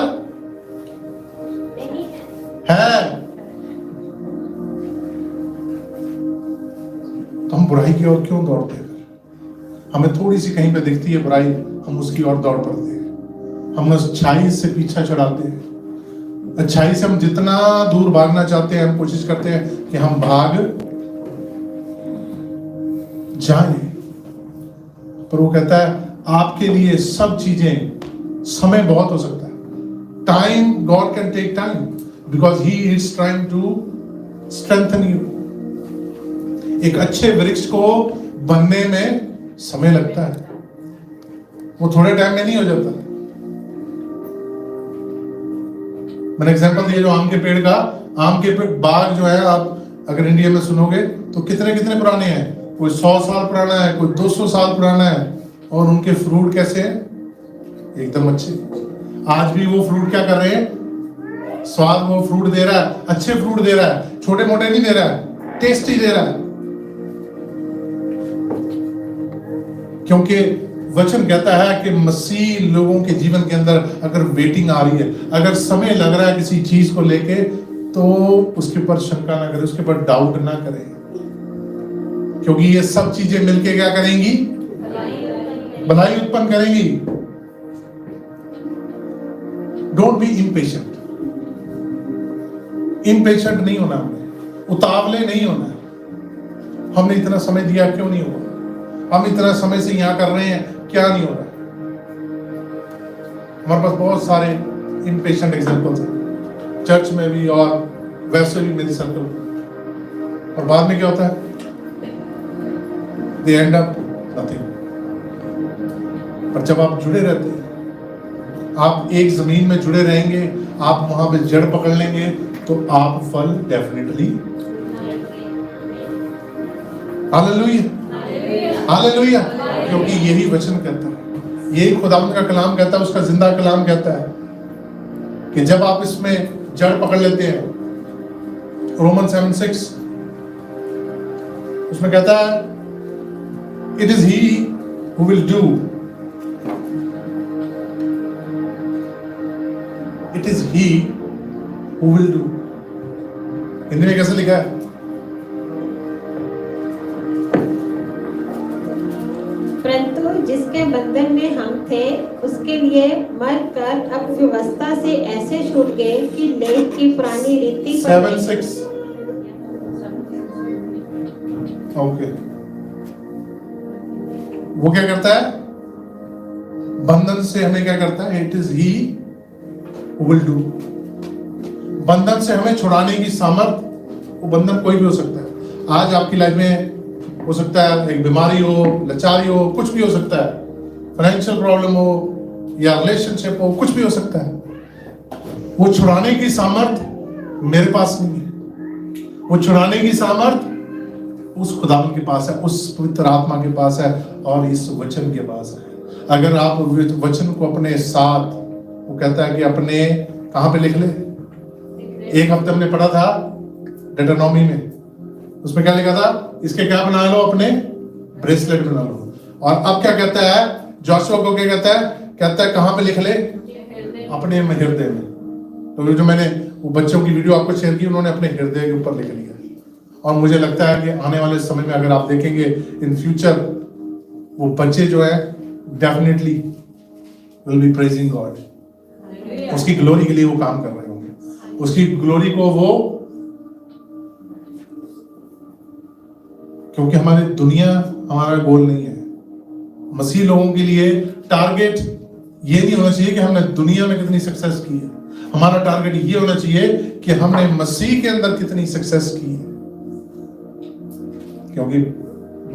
है, तो हम बुराई की ओर क्यों दौड़ते हैं? हमें थोड़ी सी कहीं पे दिखती है बुराई, हम उसकी ओर दौड़ पड़ते हैं। हम अच्छाई से पीछा चढ़ाते हैं। अच्छाई से हम जितना दूर भागना चाहते हैं, हम कोशिश करते हैं कि हम भाग जाएं। पर वो कहता है आपके लिए सब चीजें, समय बहुत हो सकता है। Time, God can take time because he is trying to strengthen you. एक अच्छे वृक्ष को बनने में समय लगता है, वो थोड़े टाइम में नहीं हो जाता। मैंने एग्जांपल दिया जो आम के पेड़ का। आम के पेड़ बाग जो है, आप अगर इंडिया में सुनोगे तो कितने कितने पुराने हैं। कोई 100 साल पुराना है, कोई 200 साल पुराना है, और उनके फ्रूट कैसे हैं? एकदम अच्छे। आज भी वो फ्रूट क्या कर रहे हैं? स्वाद वो फ्रूट दे रहा है, अच्छे फ्रूट दे रहा है, छोटे मोटे नहीं दे रहा है, टेस्टी दे रहा है। क्योंकि वचन कहता है कि मसीह लोगों के जीवन के अंदर अगर वेटिंग आ रही है, अगर समय लग रहा है किसी चीज को लेके, तो उसके ऊपर शंका ना करें, उसके ऊपर डाउट ना करें, क्योंकि ये सब चीजें मिलके क्या करेंगी? भलाई उत्पन्न करेंगी। Don't be impatient. इम्पेशेंट नहीं होना, हमें उतावले नहीं होना। हमने इतना समय दिया, क्यों नहीं हुआ? हम इतना समय से यहां कर रहे हैं, क्या नहीं हो रहा? हमारे पास बहुत सारे इम्पेशेंट एग्जांपल्स हैं, चर्च में भी और वैसे भी मेरी सर्कल, और बाद में क्या होता है? दे एंड अप नथिंग। पर जब आप जुड़े रहते हैं, आप एक जमीन में जुड़े रहेंगे, आप वहां पे जड़ पकड़ लेंगे, तो आप फल डेफिनेटली। Hallelujah, hallelujah. क्योंकि यही वचन कहता है, यही खुदावंद का कलाम कहता है, उसका जिंदा कलाम कहता है कि जब आप इसमें जड़ पकड़ लेते हैं, रोमन 7:6 उसमें कहता है, it is he who will do, it is he who will do. Hindi में कैसे लिखा है? परंतु जिसके बंधन में हम थे उसके लिए मर कर अब व्यवस्था से ऐसे छूट गए कि लेख की पुरानी रीति पर 7:6 ओके। वो क्या करता है? बंधन से हमें क्या करता है? It is he who will do. बंधन से हमें छुड़ाने की सामर्थ, वो बंधन कोई भी हो सकता है। आज आपकी लाइफ में हो सकता है एक बीमारी हो, लाचारी हो, कुछ भी हो सकता है, फाइनेंशियल प्रॉब्लम हो या रिलेशनशिप हो, कुछ भी हो सकता है। वो छुड़ाने की सामर्थ मेरे पास नहीं है, वो छुड़ाने की सामर्थ उस खुदावन के पास है, उस पवित्र आत्मा के पास है और इस वचन के पास है। अगर आप वचन को अपने साथ, वो कहता है कि अपने कहां पे लिख ले। एक हफ्ते हमने पढ़ा था डेटरनॉमी में, उसमें क्या लिखा था? इसके क्या बना लो? अपने ब्रेसलेट बना लो। और अब क्या कहता है? जोशुआ को क्या कहता है? कहता है कहां पे लिख ले? अपने हृदय में। तो जो मैंने वो बच्चों की वीडियो आपको शेयर की, उन्होंने अपने हृदय के ऊपर लिख लिया। और मुझे लगता है कि आने वाले समय में अगर आप देखेंगे इन फ्यूचर, वो बच्चे जो है definitely will be praising God. उसकी ग्लोरी के लिए वो काम कर रहे होंगे, उसकी ग्लोरी को वो, क्योंकि हमारी दुनिया हमारा गोल नहीं है। मसीह लोगों के लिए टारगेट ये नहीं होना चाहिए कि हमने दुनिया में कितनी सक्सेस की है। हमारा टारगेट ये होना चाहिए कि हमने मसीह के अंदर कितनी सक्सेस की है। क्योंकि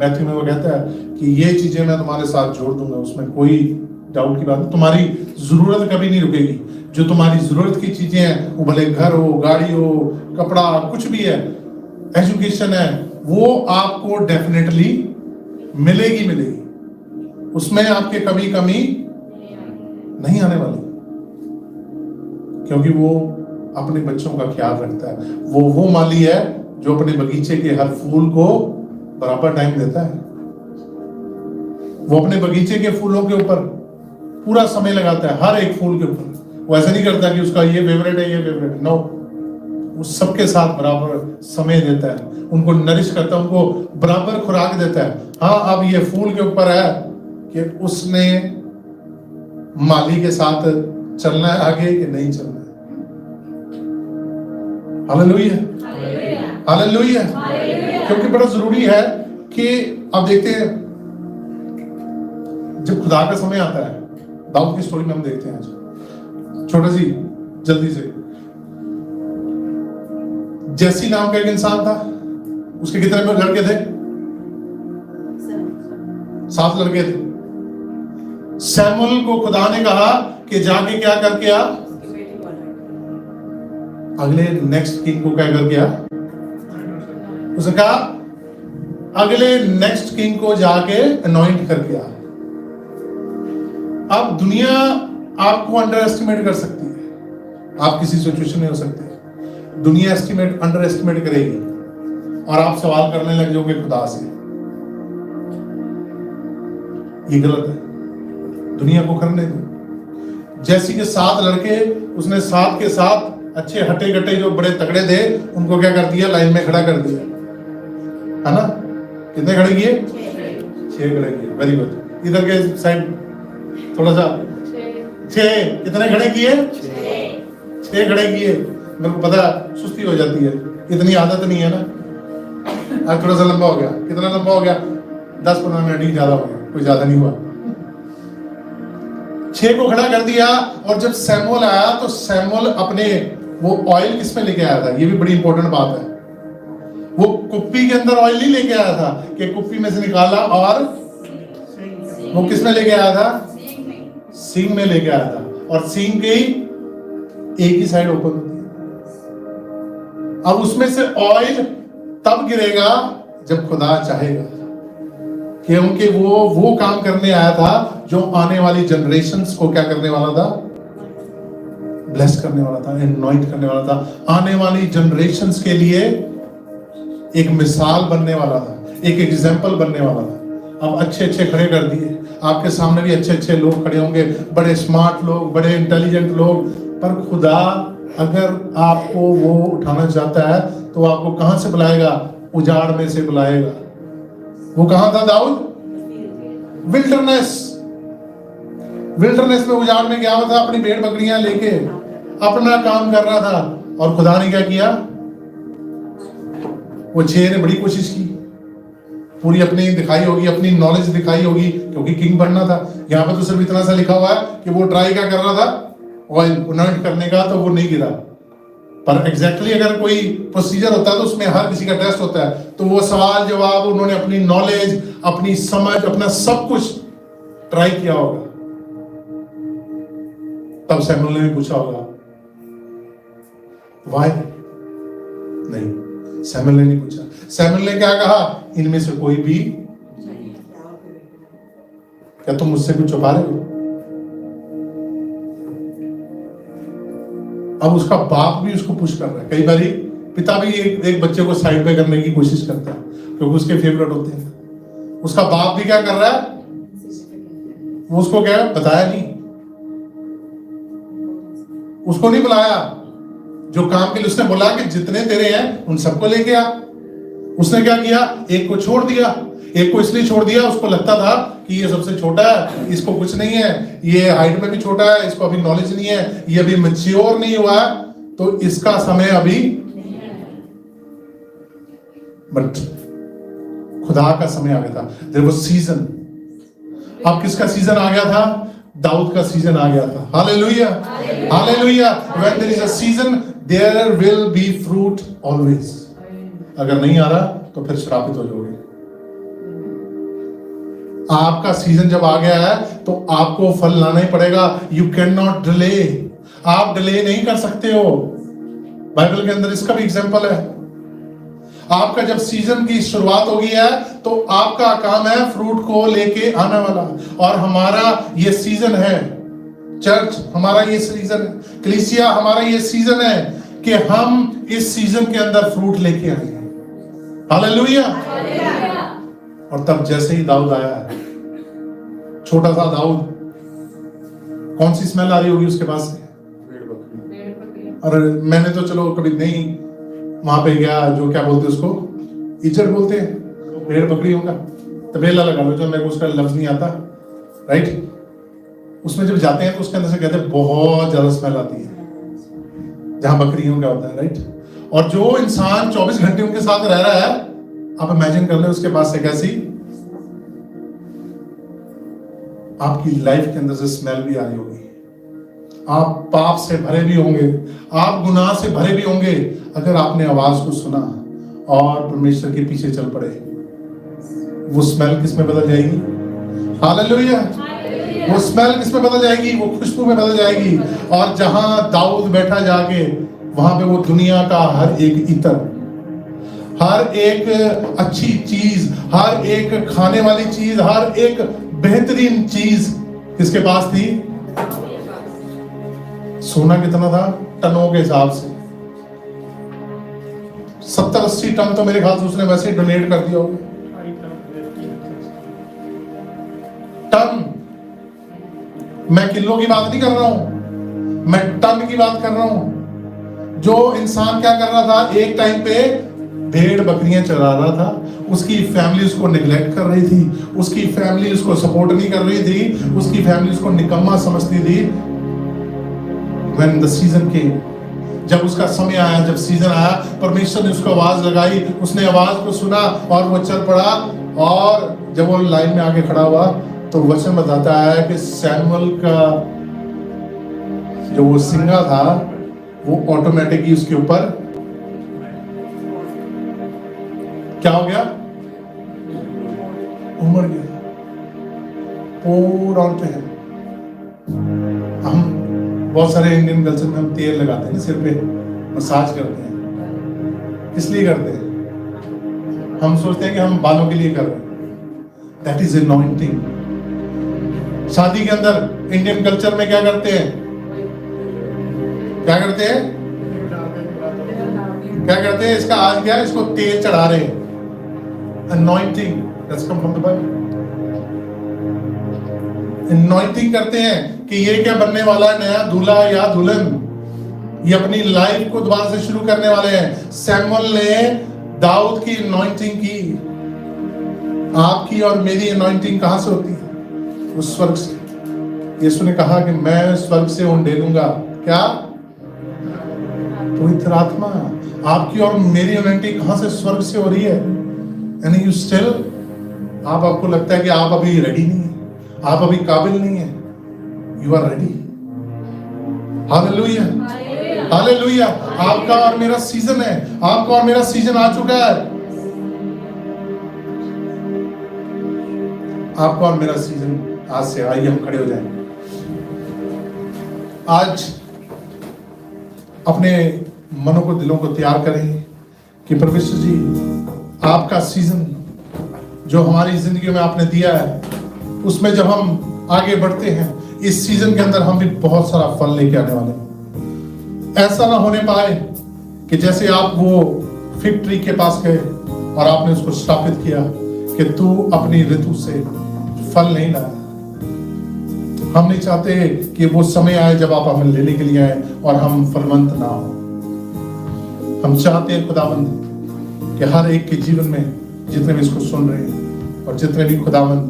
मैथ्यू में वो कहता है कि ये चीजें मैं तुम्हारे साथ जोड़ दूंगा, उसमें कोई डाउट की बात नहीं। तुम्हारी जरूरत कभी नहीं रुकेगी। जो तुम्हारी जरूरत की चीजें हैं, वो भले घर हो, गाड़ी हो, कपड़ा, कुछ भी है, एजुकेशन है, वो आपको डेफिनेटली मिलेगी मिलेगी। उसमें आपके कभी कमी नहीं आने वाली, क्योंकि वो अपने बच्चों का ख्याल रखता है। वो माली है जो अपने बगीचे के हर फूल को बराबर टाइम देता है। वो अपने बगीचे के फूलों के ऊपर पूरा समय लगाता है, हर एक फूल के ऊपर। वो ऐसा नहीं करता कि उसका ये फेवरेट है, ये फेवरेट है, नो। वो सबके साथ बराबर समय देता है, उनको नरिश करता है, उनको बराबर खुराक देता है। हाँ, अब ये फूल के ऊपर है कि उसने माली के साथ चलना है आगे कि नहीं चलना है। Hallelujah, hallelujah. क्योंकि बड़ा जरूरी है कि आप देखते हैं जब खुदा का समय आता है, दाऊद की स्टोरी में हम देखते हैं आज छोटा सी जल्दी से। जैसी नाम का एक इंसान था, उसके कितने लड़के थे? 7 लड़के थे। सैमुअल को खुदा ने कहा कि जाके क्या करके आ, अगले नेक्स्ट किंग को क्या करके आ। उसने कहा अगले नेक्स्ट किंग को जाके अनॉइंट करके आ। अब दुनिया आपको अंडर एस्टिमेट कर सकती है, आप किसी सिचुएशन में हो सकते हैं, दुनिया अंडर एस्टिमेट करेगी और आप सवाल करने लग जाओगे खुदा से। ये गलत है, दुनिया को करने दो। जैसी के 7 लड़के, उसने 7 के 7 अच्छे हटे कटे जो बड़े तगड़े थे, उनको क्या कर दिया? लाइन में खड़ा कर दिया, है ना? कितने खड़े किए? 6 खड़े किए। Very good. इधर के साइड थोड़ा सा 6 कितने खड़े किए? 6 खड़े किए। मेरे को पता सुस्ती हो जाती है, इतनी आदत नहीं है ना। आज थोड़ा सा लंबा हो गया। कितना लंबा हो गया? 10-15 मिनट ही ज्यादा हो गया, कोई ज्यादा नहीं हुआ। 6 को खड़ा कर दिया। और जब सैमुअल आया तो सैमुअल अपने वो ऑयल किस में लेके आया था? ये भी बड़ी इंपॉर्टेंट बात है। वो कुप्पी के अंदर ऑयल नहीं लेके आया था कि कुप्पी में से निकाला, और वो किस में लेके आया था? सींग में लेके आया था। और सींग की एक ही साइड ओपन होती है। अब उसमें से ऑयल तब गिरेगा जब खुदा चाहेगा, क्योंकि वो काम करने आया था जो आने वाली जनरेशंस को क्या करने वाला था? ब्लेस करने वाला था, एनॉइंट करने वाला था, आने वाली जनरेशंस के लिए एक मिसाल बनने वाला था, एक एग्जाम्पल बनने वाला था। अब अच्छे अच्छे खड़े कर दिए, आपके सामने भी अच्छे अच्छे लोग खड़े होंगे, बड़े स्मार्ट लोग, बड़े इंटेलिजेंट लोग, पर खुदा अगर आपको वो उठाना चाहता है तो आपको कहां से बुलाएगा? उजाड़ में से बुलाएगा। वो कहां था दाऊद? विल्डरनेस में, उजाड़ में गया हुआ था, अपनी भेड़ बकरियां लेके अपना काम कर रहा था। और खुदा ने क्या किया? वो 6 ने बड़ी कोशिश की, पूरी अपनी दिखाई होगी, अपनी नॉलेज दिखाई होगी, क्योंकि किंग बनना था। यहाँ पे तो सिर्फ इतना सा लिखा हुआ है कि वो ट्राई क्या कर रहा था? ऑयल अनॉइंट करने का, तो वो नहीं गिरा। पर एग्जैक्टली अगर कोई प्रोसीजर होता है तो उसमें हर किसी का टेस्ट होता है। तो वो सवाल जवाब उन्होंने अपनी नॉलेज, अपनी समझ, अपना सब कुछ ट्राई किया होगा। तब सैमुएल ने भी पूछा होगा व्हाई? नहीं, सैमुएल ने नहीं पूछा। सैमुएल ने क्या कहा? इनमें से कोई भी, क्या तुम मुझसे कुछ छुपा रहे हो? अब उसका बाप भी उसको पुश कर रहा है। कई बार पिता भी एक बच्चे को साइड पे करने की कोशिश करता है क्योंकि उसके फेवरेट होते हैं। उसका बाप भी क्या कर रहा है? वो उसको क्या बताया नहीं, उसको नहीं बुलाया। जो काम के लिए उसने बोला कि जितने तेरे हैं उन सबको लेके आ, उसने क्या किया? एक को छोड़ दिया। एक को इसलिए छोड़ दिया, उसको लगता था कि ये सबसे छोटा है, इसको कुछ नहीं है, ये हाइट में भी छोटा है, इसको अभी नॉलेज नहीं है, ये अभी मैच्योर नहीं हुआ है, तो इसका समय अभी। बट खुदा का समय आ गया था। There was season. अब किसका सीजन आ गया था? दाऊद का सीजन आ गया था। Hallelujah, hallelujah. When there is a season there will be fruit always. अगर नहीं आ रहा तो फिर श्रापित हो जाओगे। आपका सीजन जब आ गया है तो आपको फल लाना ही पड़ेगा। You can not delay. आप डिले नहीं कर सकते हो। बाइबल के अंदर इसका भी एग्जांपल है। आपका जब सीजन की शुरुआत हो गई है तो आपका काम है फ्रूट को लेके आने वाला। और हमारा ये सीजन है, चर्च हमारा ये सीजन है, कलीसिया हमारा ये सीजन है कि हम इस सीजन के अंदर फ्रूट लेके आए। हालेलुया। और तब जैसे ही दाऊद आया, छोटा सा दाऊद, कौन सी स्मेल आ रही होगी उसके पास से? और मैंने तो चलो कभी नहीं वहां पे गया, जो क्या बोलते उसको, इज्जत बोलते हैं, भेड़ बकरियों का तबेला लगा लो, जो मेरे को उसका लफ्ज नहीं आता, राइट। उसमें जब जाते हैं तो उसके अंदर से कहते हैं बहुत ज्यादा स्मेल आती है जहां बकरियों का होता है, राइट। और जो इंसान 24 घंटे उनके साथ रह रहा है, आप इमेजिन कर ले उसके पास से कैसी आपकी लाइफ के अंदर से स्मेल भी आ रही होगी। आप पाप से भरे भी होंगे, आप गुनाह से भरे भी होंगे, अगर आपने आवाज को सुना और परमेश्वर के पीछे चल पड़े, वो स्मेल किस में बदल जाएगी? हालेलुया। वो स्मेल किस में बदल जाएगी? वो खुशबू में बदल जाएगी। और जहां दाऊद बैठा जाके, वहां पे वो दुनिया का हर एक इत्र, हर एक अच्छी चीज, हर एक खाने वाली चीज, हर एक बेहतरीन चीज किसके पास थी? सोना कितना था? टनों के हिसाब से 70-80 टन तो मेरे ख्याल से उसने वैसे ही डोनेट कर दिया होगा। टन, मैं किलो की बात नहीं कर रहा हूं, मैं टन की बात कर रहा हूं। जो इंसान क्या कर रहा था, एक टाइम पे भेड़ बकरियां चरा रहा था, उसकी फैमिली उसको निगलेक्ट कर रही थी, उसकी फैमिली उसको सपोर्ट नहीं कर रही थी, उसकी फैमिली उसको निकम्मा समझती थी। When the season came, जब उसका समय आया, जब सीजन आया, परमेश्वर ने उसको आवाज लगाई, उसने आवाज को सुना और वो चल पड़ा। और जब वो लाइन में आके खड़ा हुआ तो वचन बताता है कि सैमुअल का जो वो सिंगा था, वो ऑटोमेटिकली उसके ऊपर क्या हो गया, उमड़ गया। पूर ऑन पे है। हम बहुत सारे इंडियन कल्चर में हम तेल लगाते हैं ना सिर पे, मसाज करते हैं। इसलिए करते हैं, हम सोचते हैं कि हम बालों के लिए कर रहे हैं। That is anointing. शादी के अंदर इंडियन कल्चर में क्या करते हैं, क्या करते हैं, क्या करते हैं, इसका आज क्या है, इसको तेल चढ़ा रहे हैं। Anointing that's come from the Bible. Anointing करते हैं कि ये क्या बनने वाला है, नया दूल्हा या दुल्हन, ये अपनी लाइफ को दोबारा से शुरू करने वाले हैं। सैमुअल ने दाऊद की अनॉइंटिंग की। आपकी और मेरी अनॉइंटिंग कहां से होती है? उस स्वर्ग से। यीशु ने कहा कि मैं स्वर्ग से उंडेलूंगा क्या, पवित्र आत्मा। आपकी और मेरी अनॉइंटिंग कहां से, स्वर्ग से हो रही है। यानी यू स्टिल, आपको लगता है कि आप अभी रेडी नहीं है, आप अभी काबिल नहीं है, you are ready. Hallelujah, hallelujah. आपका और मेरा सीजन है, आपका और मेरा सीजन आ चुका है। आपका और मेरा सीजन आज से, आइए हम खड़े हो जाएं। आज अपने मनों को, दिलों को तैयार करें कि परमेश्वर जी, आपका सीजन जो हमारी जिंदगी में आपने दिया है, उसमें जब हम आगे बढ़ते हैं, इस सीजन के अंदर हम भी बहुत सारा फल लेके आने वाले हैं। ऐसा ना होने पाए कि जैसे आप वो फिग ट्री के पास गए और आपने उसको स्थापित किया कि तू अपनी ऋतु से फल नहीं लाया। हम नहीं चाहते कि वो समय आए जब आप हमें लेने के लिए आए और हम फलवंत ना हो। हम चाहते हैं खुदावंद कि हर एक के जीवन में, जितने भी इसको सुन रहे हैं और जितने भी खुदावंद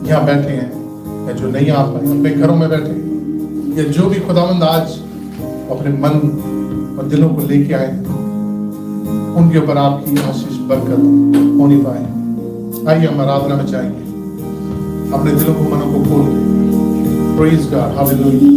यहाँ बैठे हैं या जो नहीं आ पाए, अपने घरों में बैठे, या जो भी खुदावंद आज अपने मन और दिलों को लेके आए, उनके ऊपर आपकी आशीष बरकत होनी पाए। आइए हम आराधना में जाएंगे, अपने दिलों को, मनों को खोल दें। Praise God, hallelujah.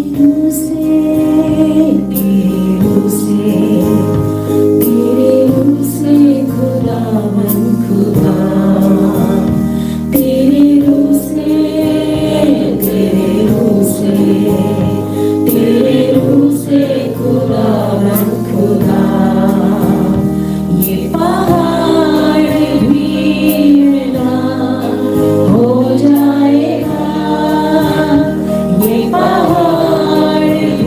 ये पहाड़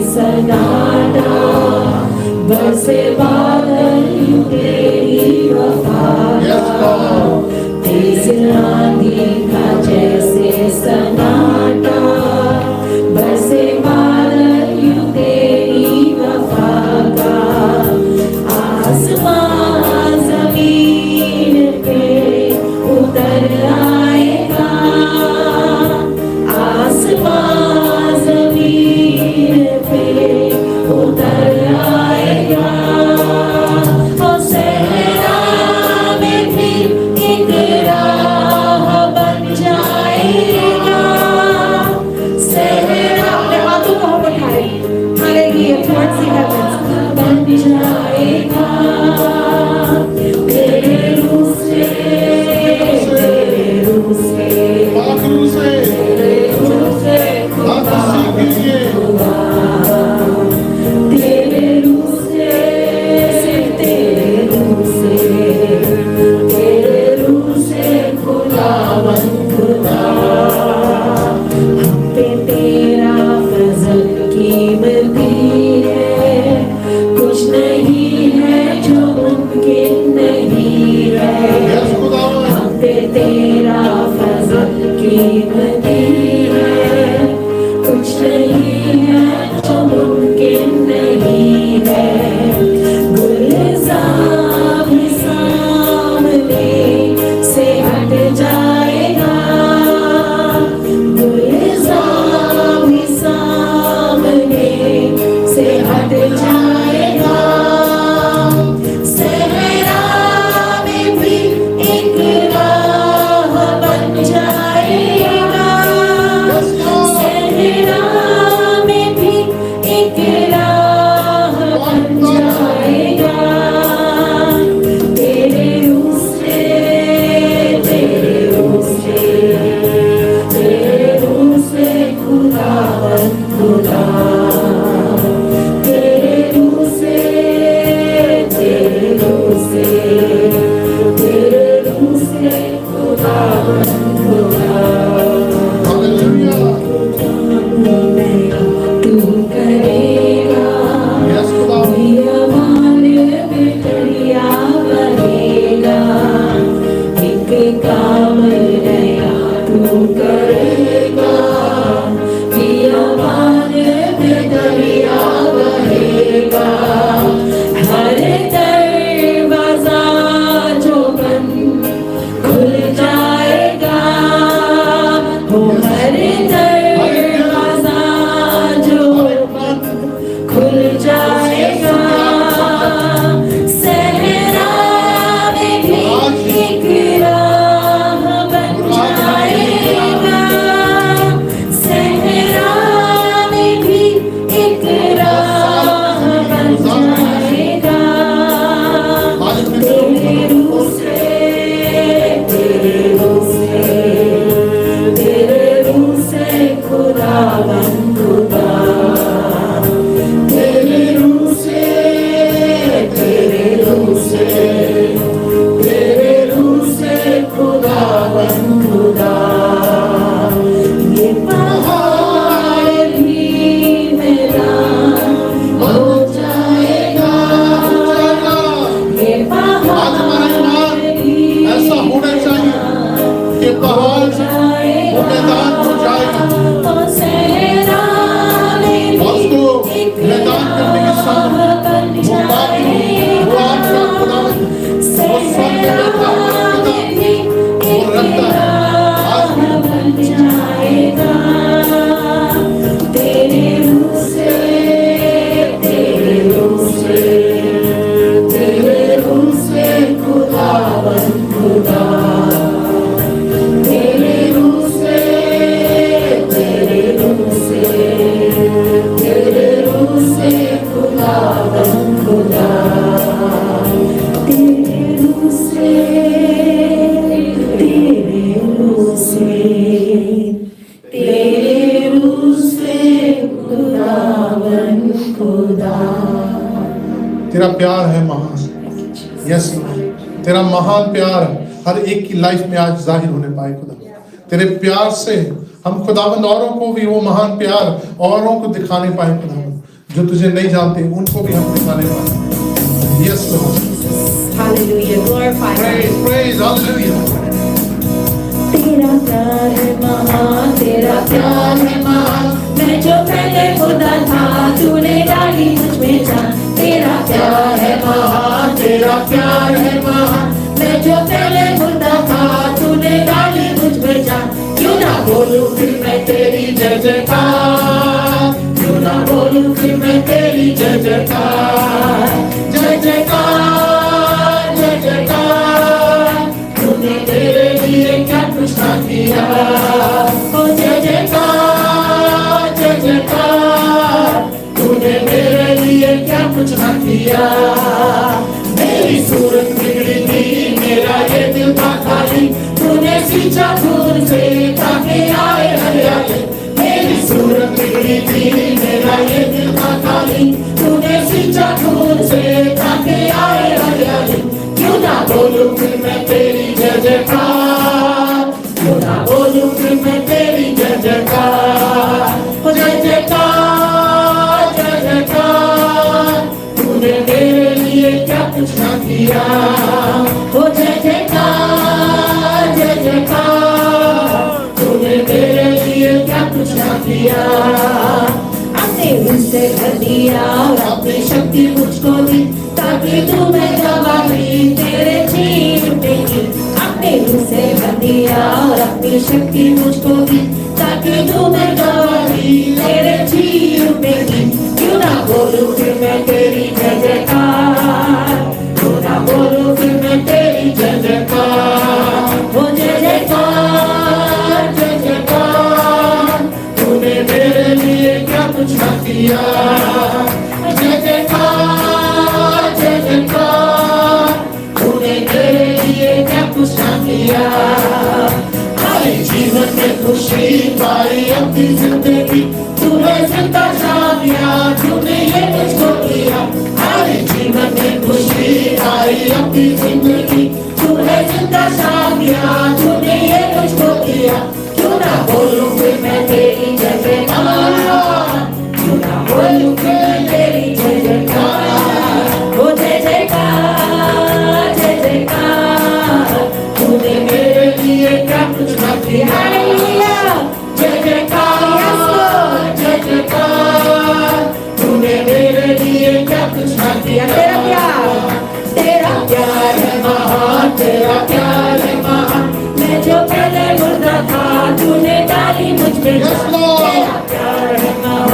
सन्नाटा बरसे बादल तेरी वफा का तेज आंधी का जैसे सन्नाटा बरसे बादल तेरी वफा का आसमां जमीन पे उतर आएगा आसमां जमीन पे उतर आएगा और सहरा में भी एक राह बन जाएगा सहरा अपने हाथों को हम उठाए हालेलुया towards the heavens बन जाएगा तेरे रूह से तेरे रूह से आखिर से तेरे रूह से खुदा खुदा तेरे रूह से तेरे रूह से तेरे रूह से खुदावन खुदा हम पे तेरा फजल कीमती है कुछ नहीं है जो मुमकिन नहीं है यस खुदावन हम पे तेरा फजल कीमती है कुछ नहीं है जो मुमकिन नहीं है गुलजार भी सामने से हट जाएगा गुलजार भी सामने से हट जाएगा सहरा में भी एक राह बन जाएगा सहरा में भी एक राह बन जाएगा तेरे रूह से तेरे रूह से तेरे रूह से खुदावन खुदा तेरे रूह से तेरे रूह से तेरे रूह से खुदावन खुदा हालेलुया तू करेगा यस खुदावन बियाबान में दरिया बहेगा एक काम नया तू करेगा बियाबान में दरिया बहेगा हर दरवाजा जो बंद खुल जाएगा हो हर दरवाजा जो बंद खुल जाएगा सहरा में भी एक राह बन जाएगा सहरा में भी एक राह बन जाएगा तेरे रूह से तेरे रूह से तेरे रूह से खुदावन खुदा तेरे रूह से तेरे रूह से तेरे रूह से खुदावन खुदा ये पहाड़ भी मैदान हो जाएगा ये पहाड़ भी ऐसा होना चाहिए कि पहाड़ वो मैदान हो जाएगा और सहरा में और उसको मैदान करने की सामर्थ वो बाकी वो आपका खुदावन वो स्वर्ग में रहता है वो रखता है आज बन जाएगा तेरे रूह से तेरे रूह से तेरे रूह से खुदावन खुदा तेरे रूह से तेरे रूह से तेरे रूह से खुदावन खुदा तेरे रूह से तेरे रूह से तेरे रूह से खुदावन खुदा तेरा प्यार है महान यस तेरा महान प्यार हर एक की लाइफ में आज जाहिर होने पाए खुदा तेरे प्यार से हम खुदावंद औरों को भी वो महान प्यार औरों को दिखाने पाए खुदावंद जो तुझे नहीं जानते उनको भी हम दिखाने वाले। Yes Lord, Hallelujah. Glorify God. Praise praise hallelujah. तेरा प्यार है महान, तेरा प्यार है महान, मैं जो पहले खुदा था तूने डाली मुझ में जान। तेरा प्यार है महान, तेरा प्यार है महान, मैं जो पहले खुदा था तूने डाली मुझ में जान। क्यों ना बोलूं फिर मैं तेरी जय जयकार, क्यों ना बोलूं फिर मैं तेरी जय जयकार, जय जयकार, जय जयकार। तूने मेरे लिए क्या कुछ ना किया, ओ जय जयकार, जय जयकार। तूने मेरे लिए क्या कुछ ना किया। मेरी सूरत बिगड़ी थी, मेरा ये दिल था खाली, तूने सींचा खून से ताकि आए हरियाली। मेरी सूरत बिगड़ी थी, मेरा ये दिल था खाली, तूने सींचा खून से ताकि आए हरियाली। क्यों ना बोलूं फिर मैं तेरी जय जयकार, क्यों ना बोलूं फिर मैं तेरी जय जयकार, ओ जय जयकार, जय जयकार। तूने मेरे लिए क्या कुछ ना किया, ओ जय जयकार, जय जयकार। तूने मेरे लिए क्या कुछ ना किया। अपने मुझसे कर दिया और अपनी शक्ति मुझको दी, ताकि तू मैं गवाही तेरे जी उठेगी। अपने मुझसे कर दिया और अपनी शक्ति मुझको दी, ताकि तू मैं गवाही तेरे जी उठेगी। क्यों ना बोलूं फिर मैं तेरी जय जयकार, क्यों ना बोलूं फिर मैं तेरी जय जयकार, ओ जय जयकार, जय जयकार। तूने मेरे लिए क्या कुछ ना किया, जय जयकार, जय जयकार। तूने मेरे लिए क्या कुछ ना किया। हमारे जीवन में खुशी पाई अपनी जिंदगी, तूने जिंदा शादिया, तूने ये मुझको किया। हमारे जीवन में खुशी आई अपनी जिंदगी, तूने जिंदा शादिया, तूने ये मुझको किया। क्यों ना बोलूं फिर मैं तेरी जय जयकार, क्यों ना बोलूं फिर मैं तेरी जय जयकार, ओ जय जयकार, जय जयकार। तूने मेरे लिए क्या कुछ ना किया। जय जयकार, जय जयकार। तूने मेरे लिए क्या कुछ ना किया। तेरा प्यार, तेरा प्यार है महान, तेरा प्यार है महान, मैं जो पहले मुर्दा था तूने डाली मुझ में जान। तेरा प्यार है महान,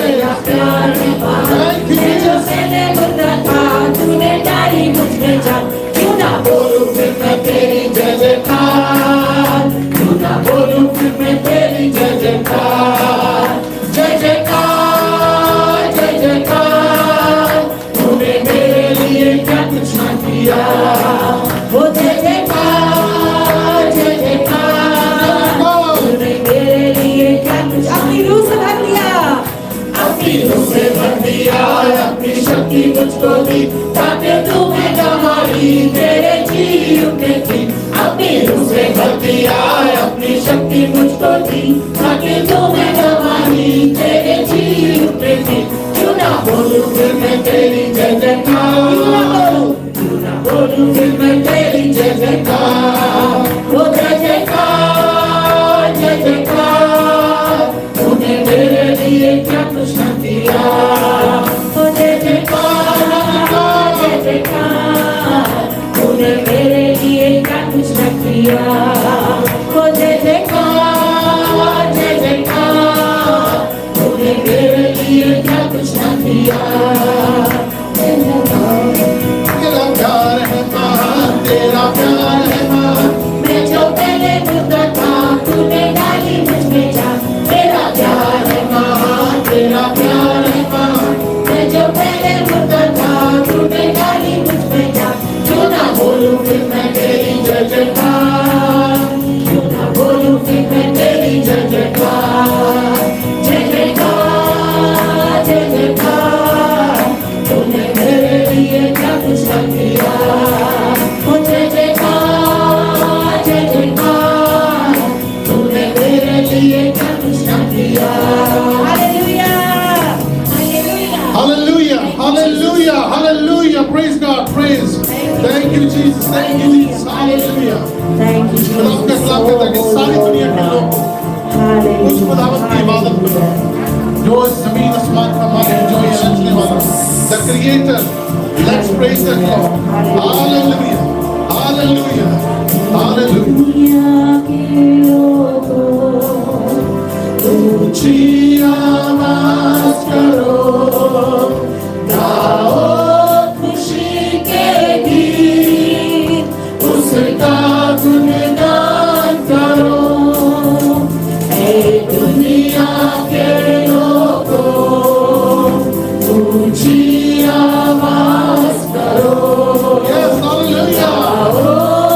तेरा प्यार है महान, मैं जो पहले मुर्दा था तूने डाली मुझ में जान। क्यों ना बोलूं फिर मैं तेरी जय जयकार, क्यों ना बोलूं फिर मैं तेरी जय जयकार, जय जयकार, जय जयकार। तूने मेरे लिए क्या कुछ ना किया, ओ जय जयकार, जय जयकार। तूने मेरे लिए क्या कुछ अपनी रूह से भर दिया, अपनी रूह से भर दिया, अपनी शक्ति मुझको दी, ताकि तू मैं गवाही तेरे जी उठेगी। अपनी रूह से भर दिया, अपनी शक्ति मुझको दी, ताकि तू मैं गवाही तेरे जी उठेगी। क्यों ना बोलूं फिर मैं तेरी जय जयकार, क्यों ना बोलूं फिर मैं तेरी जय जयकार, ओ जय जयकार, जय जयकार। तूने मेरे लिए क्या कुछ ना किया, ओ जय जयकार, जय जयकार। तूने मेरे लिए क्या कुछ न किया, ओ जय जयकार, जय जयकार। तूने मेरे लिए क्या कुछ न किया। तेरा प्यार है महान, तेरा प्यार है महान, मैं जो पहले मुर्दा था तूने डाली मुझ में जान। तेरा प्यार है महान, तेरा प्यार है महान, मैं जो पहले मुर्दा था तूने डाली मुझ में जान। क्यों ना बोलूं फिर मैं तेरी जय जयकार, क्यों ना बोलूं फिर मैं तेरी जय जयकार, जय जयकार, जय जयकार। you, Jesus. Thank you, Jesus. Hallelujah. Thank you, खुदावंद का Jesus. सलाम करता है कि सारी दुनिया के लोग उस खुदावंद की इबादत करें जो इस जमीन आसमान का मालिक, जो ये रचने वाला, the creator. Let's praise the Lord. Hallelujah. Hallelujah. Hallelujah. दुनिया के लोगों, ऊंची आवाज करो, गाओ खुशी के गीत, उसका गुणगान करो। ऐ दुनिया के लोगों, ऊंची आवाज करो। Yes, hallelujah.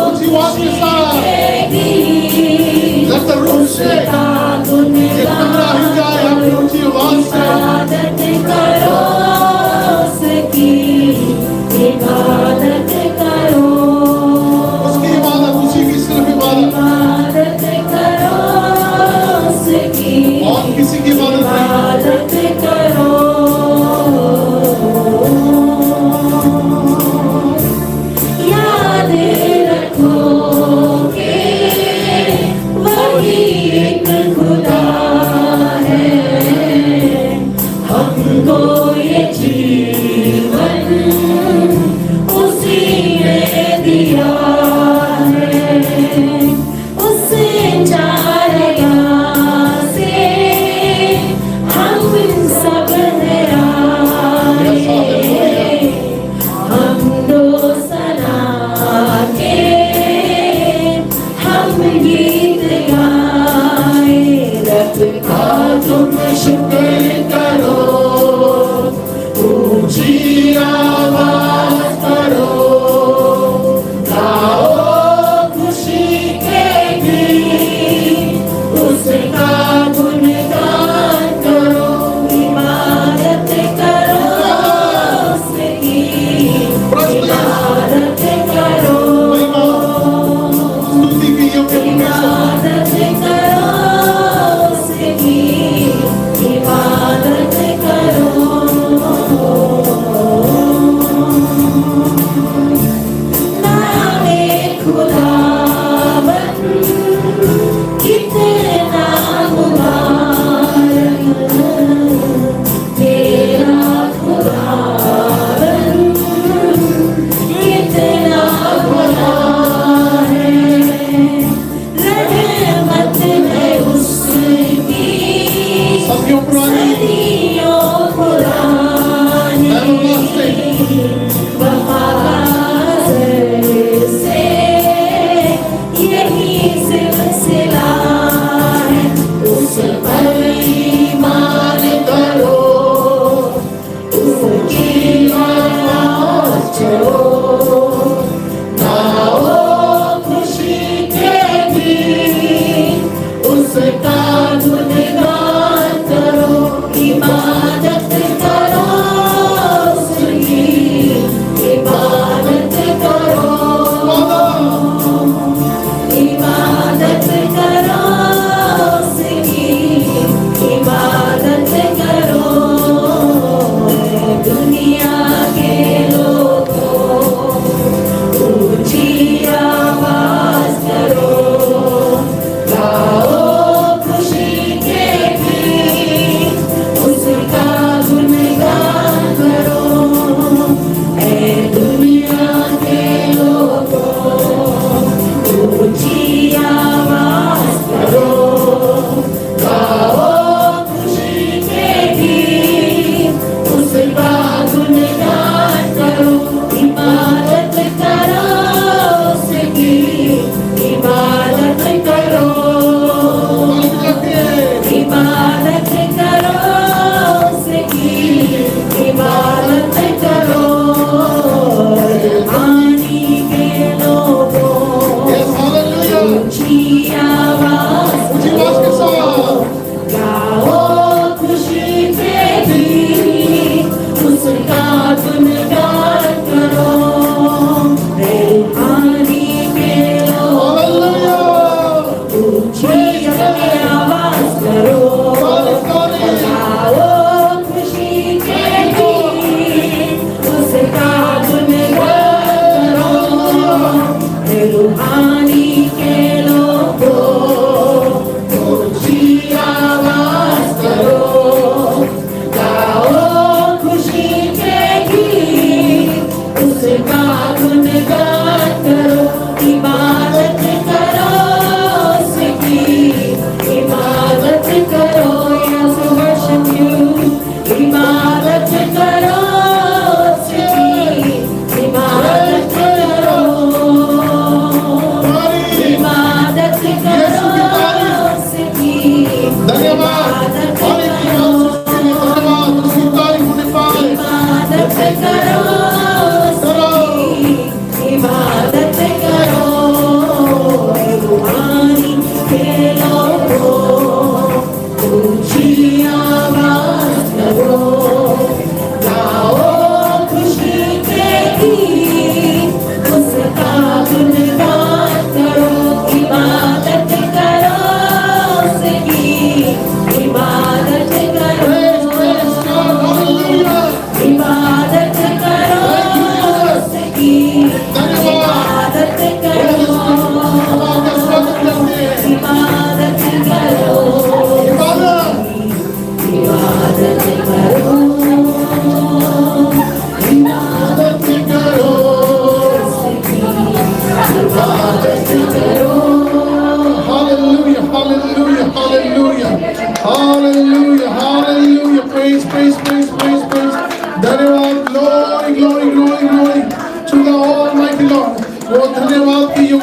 ऊंची आवाज के साथ let the room shake. ये कमरा हिल जाए अपनी ऊंची आवाज से। इबादत करो उसकी, इबादत करो, उसकी इबादत, उसी की सिर्फ इबादत, इबादत करो उसकी, और किसी की इबादत नहीं। इबादत करो। याद रखो कि वही एक खुदा है, हमको ये जीवन उसी ने दिया है, उससे चारा से हम सब हराए, हम दो सना के हम गीत गाए, रब का तुम शुक्र करो,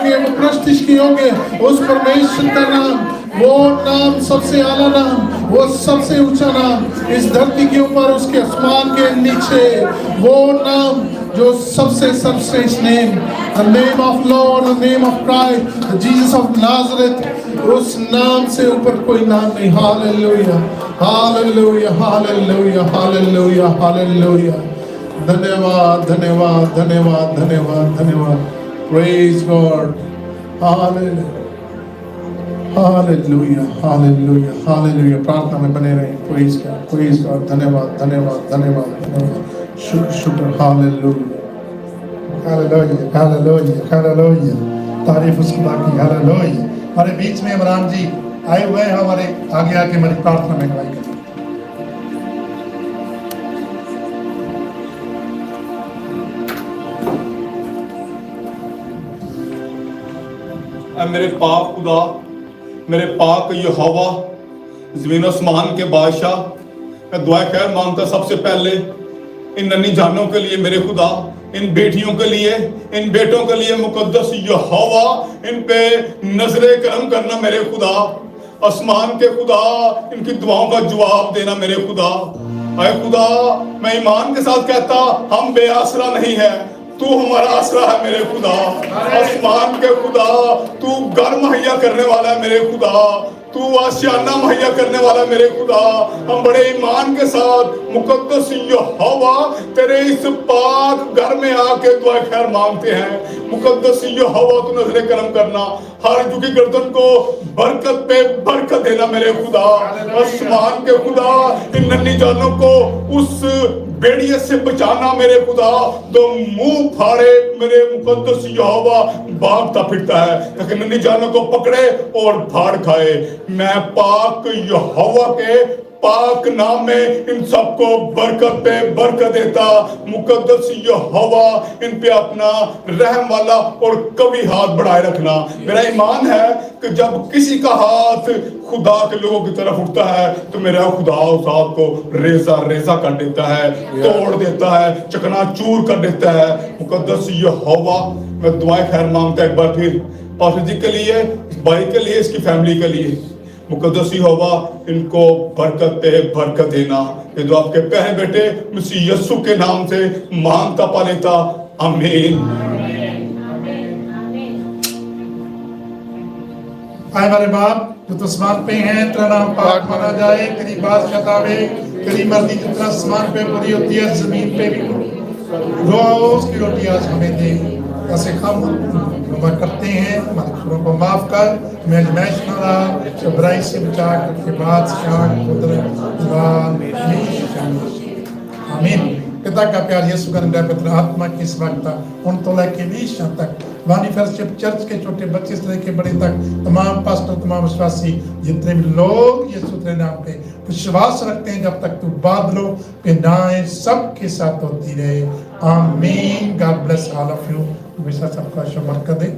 योग्य, वो प्रतिष्ठित योग्य, उस परमेश्वर का नाम, वो नाम सबसे आला नाम, वो सबसे ऊंचा नाम इस धरती के ऊपर, उसके आसमान के नीचे, वो नाम जो सबसे सर्वश्रेष्ठ name, the name of Lord, the name of Christ, Jesus of Nazareth, उस नाम से ऊपर कोई नाम नहीं। Hallelujah, hallelujah, hallelujah, hallelujah, hallelujah. धन्यवाद, धन्यवाद, धन्यवाद, धन्यवाद, धन्यवाद। Praise God, hallelujah, hallelujah, hallelujah, hallelujah. प्रार्थना में बने रहे। Praise God, praise God. धन्यवाद, धन्यवाद, धन्यवाद, धन्यवाद। शुक्र, शुक्र। Hallelujah, hallelujah, hallelujah, hallelujah. तारीफ उस खुदा की। हालेलुया। हमारे बीच में इमरान जी आए हुए हैं, हमारे आगे आके हमारी प्रार्थना में अगुवाई करें। मेरे पाक खुदा, मेरे पाक यहोवा, ज़मीन आसमान के बादशाह, मैं दुआ खैर मांगता सबसे पहले इन नन्ही जानों के लिए मेरे खुदा, इन बेटियों के लिए, इन बेटों के लिए मुकद्दस यहोवा, इन पे नजरे करम करना मेरे खुदा, आसमान के खुदा, इनकी दुआओं का जवाब देना मेरे खुदा। आए खुदा, मैं ईमान के साथ कहता हम बेआसरा नहीं है, तू हमारा आसरा है मेरे खुदा। आसमान के खुदा, तू घर मुहैया करने वाला है मेरे खुदा, तू आशियाना मुहैया करने वाला मेरे खुदा। हम बड़े ईमान के साथ मुकद्दस यहोवा तेरे इस पाक घर में आके दुआ खैर मांगते हैं। मुकद्दस यहोवा तू नजरे करम करना, हर झुकी गर्दन को बरकत पे बरकत देना मेरे खुदा। आसमान के खुदा, इन नन्ही जानों को उस बेड़िए से बचाना मेरे खुदा, तो मुंह फाड़े मेरे मुकद्दस यहोवा भागता फिरता है, ताकि नन्ही जानों को पकड़े और फाड़ खाए। मैं पाक यहोवा के पाक नाम में इन सबको बरकत पे बरकत देता। मुकद्दस यहोवा इन पे अपना रहम वाला और कभी हाथ बढ़ाए रखना। मेरा ईमान है कि जब किसी का हाथ खुदा के लोगों की तरफ उठता है तो मेरा खुदा उस हाथ को रेजा रेजा कर देता है, तोड़ देता है, चकनाचूर कर देता है। मुकद्दस यहोवा, मैं दुआएं खैर मांगता एक बार फिर पास्टर जी के लिए, इस भाई के लिए, इसकी फैमिली के लिए। मुकद्दस यहोवा इनको बरकत पे बरकत देना। ये जो आपके पहले बेटे मसीह यीशु के नाम से मांगता पा लेता, आमीन। आए हमारे बाप जो तो आसमान पे हैं, तेरा नाम पाक माना जाए, तेरी बादशाह तावे, तेरी मर्जी जितना आसमान पे पूरी होती है जमीन पे भी। रोज की रोटी आज हमें दे, ऐसे हम करते हैं, हमारे गुनाहों को माफ कर, मैं अजमाइश न ला, बुराई से बचा करके बादशाह कुदरत आमीन। पिता का प्यार यीशु का पवित्र आत्मा की इस वक्त उन तो लेके 20 तक वानी फेलोशिप चर्च के छोटे बच्चे से लेके बड़े तक तमाम पास्टर, तमाम विश्वासी, जितने भी लोग यीशु तेरे नाम पे विश्वास रखते हैं, जब तक तू बादलों पे नाए सबके साथ होती रहे। आमीन। God bless all of you. हमेशा सबका शुभ बरकत दे।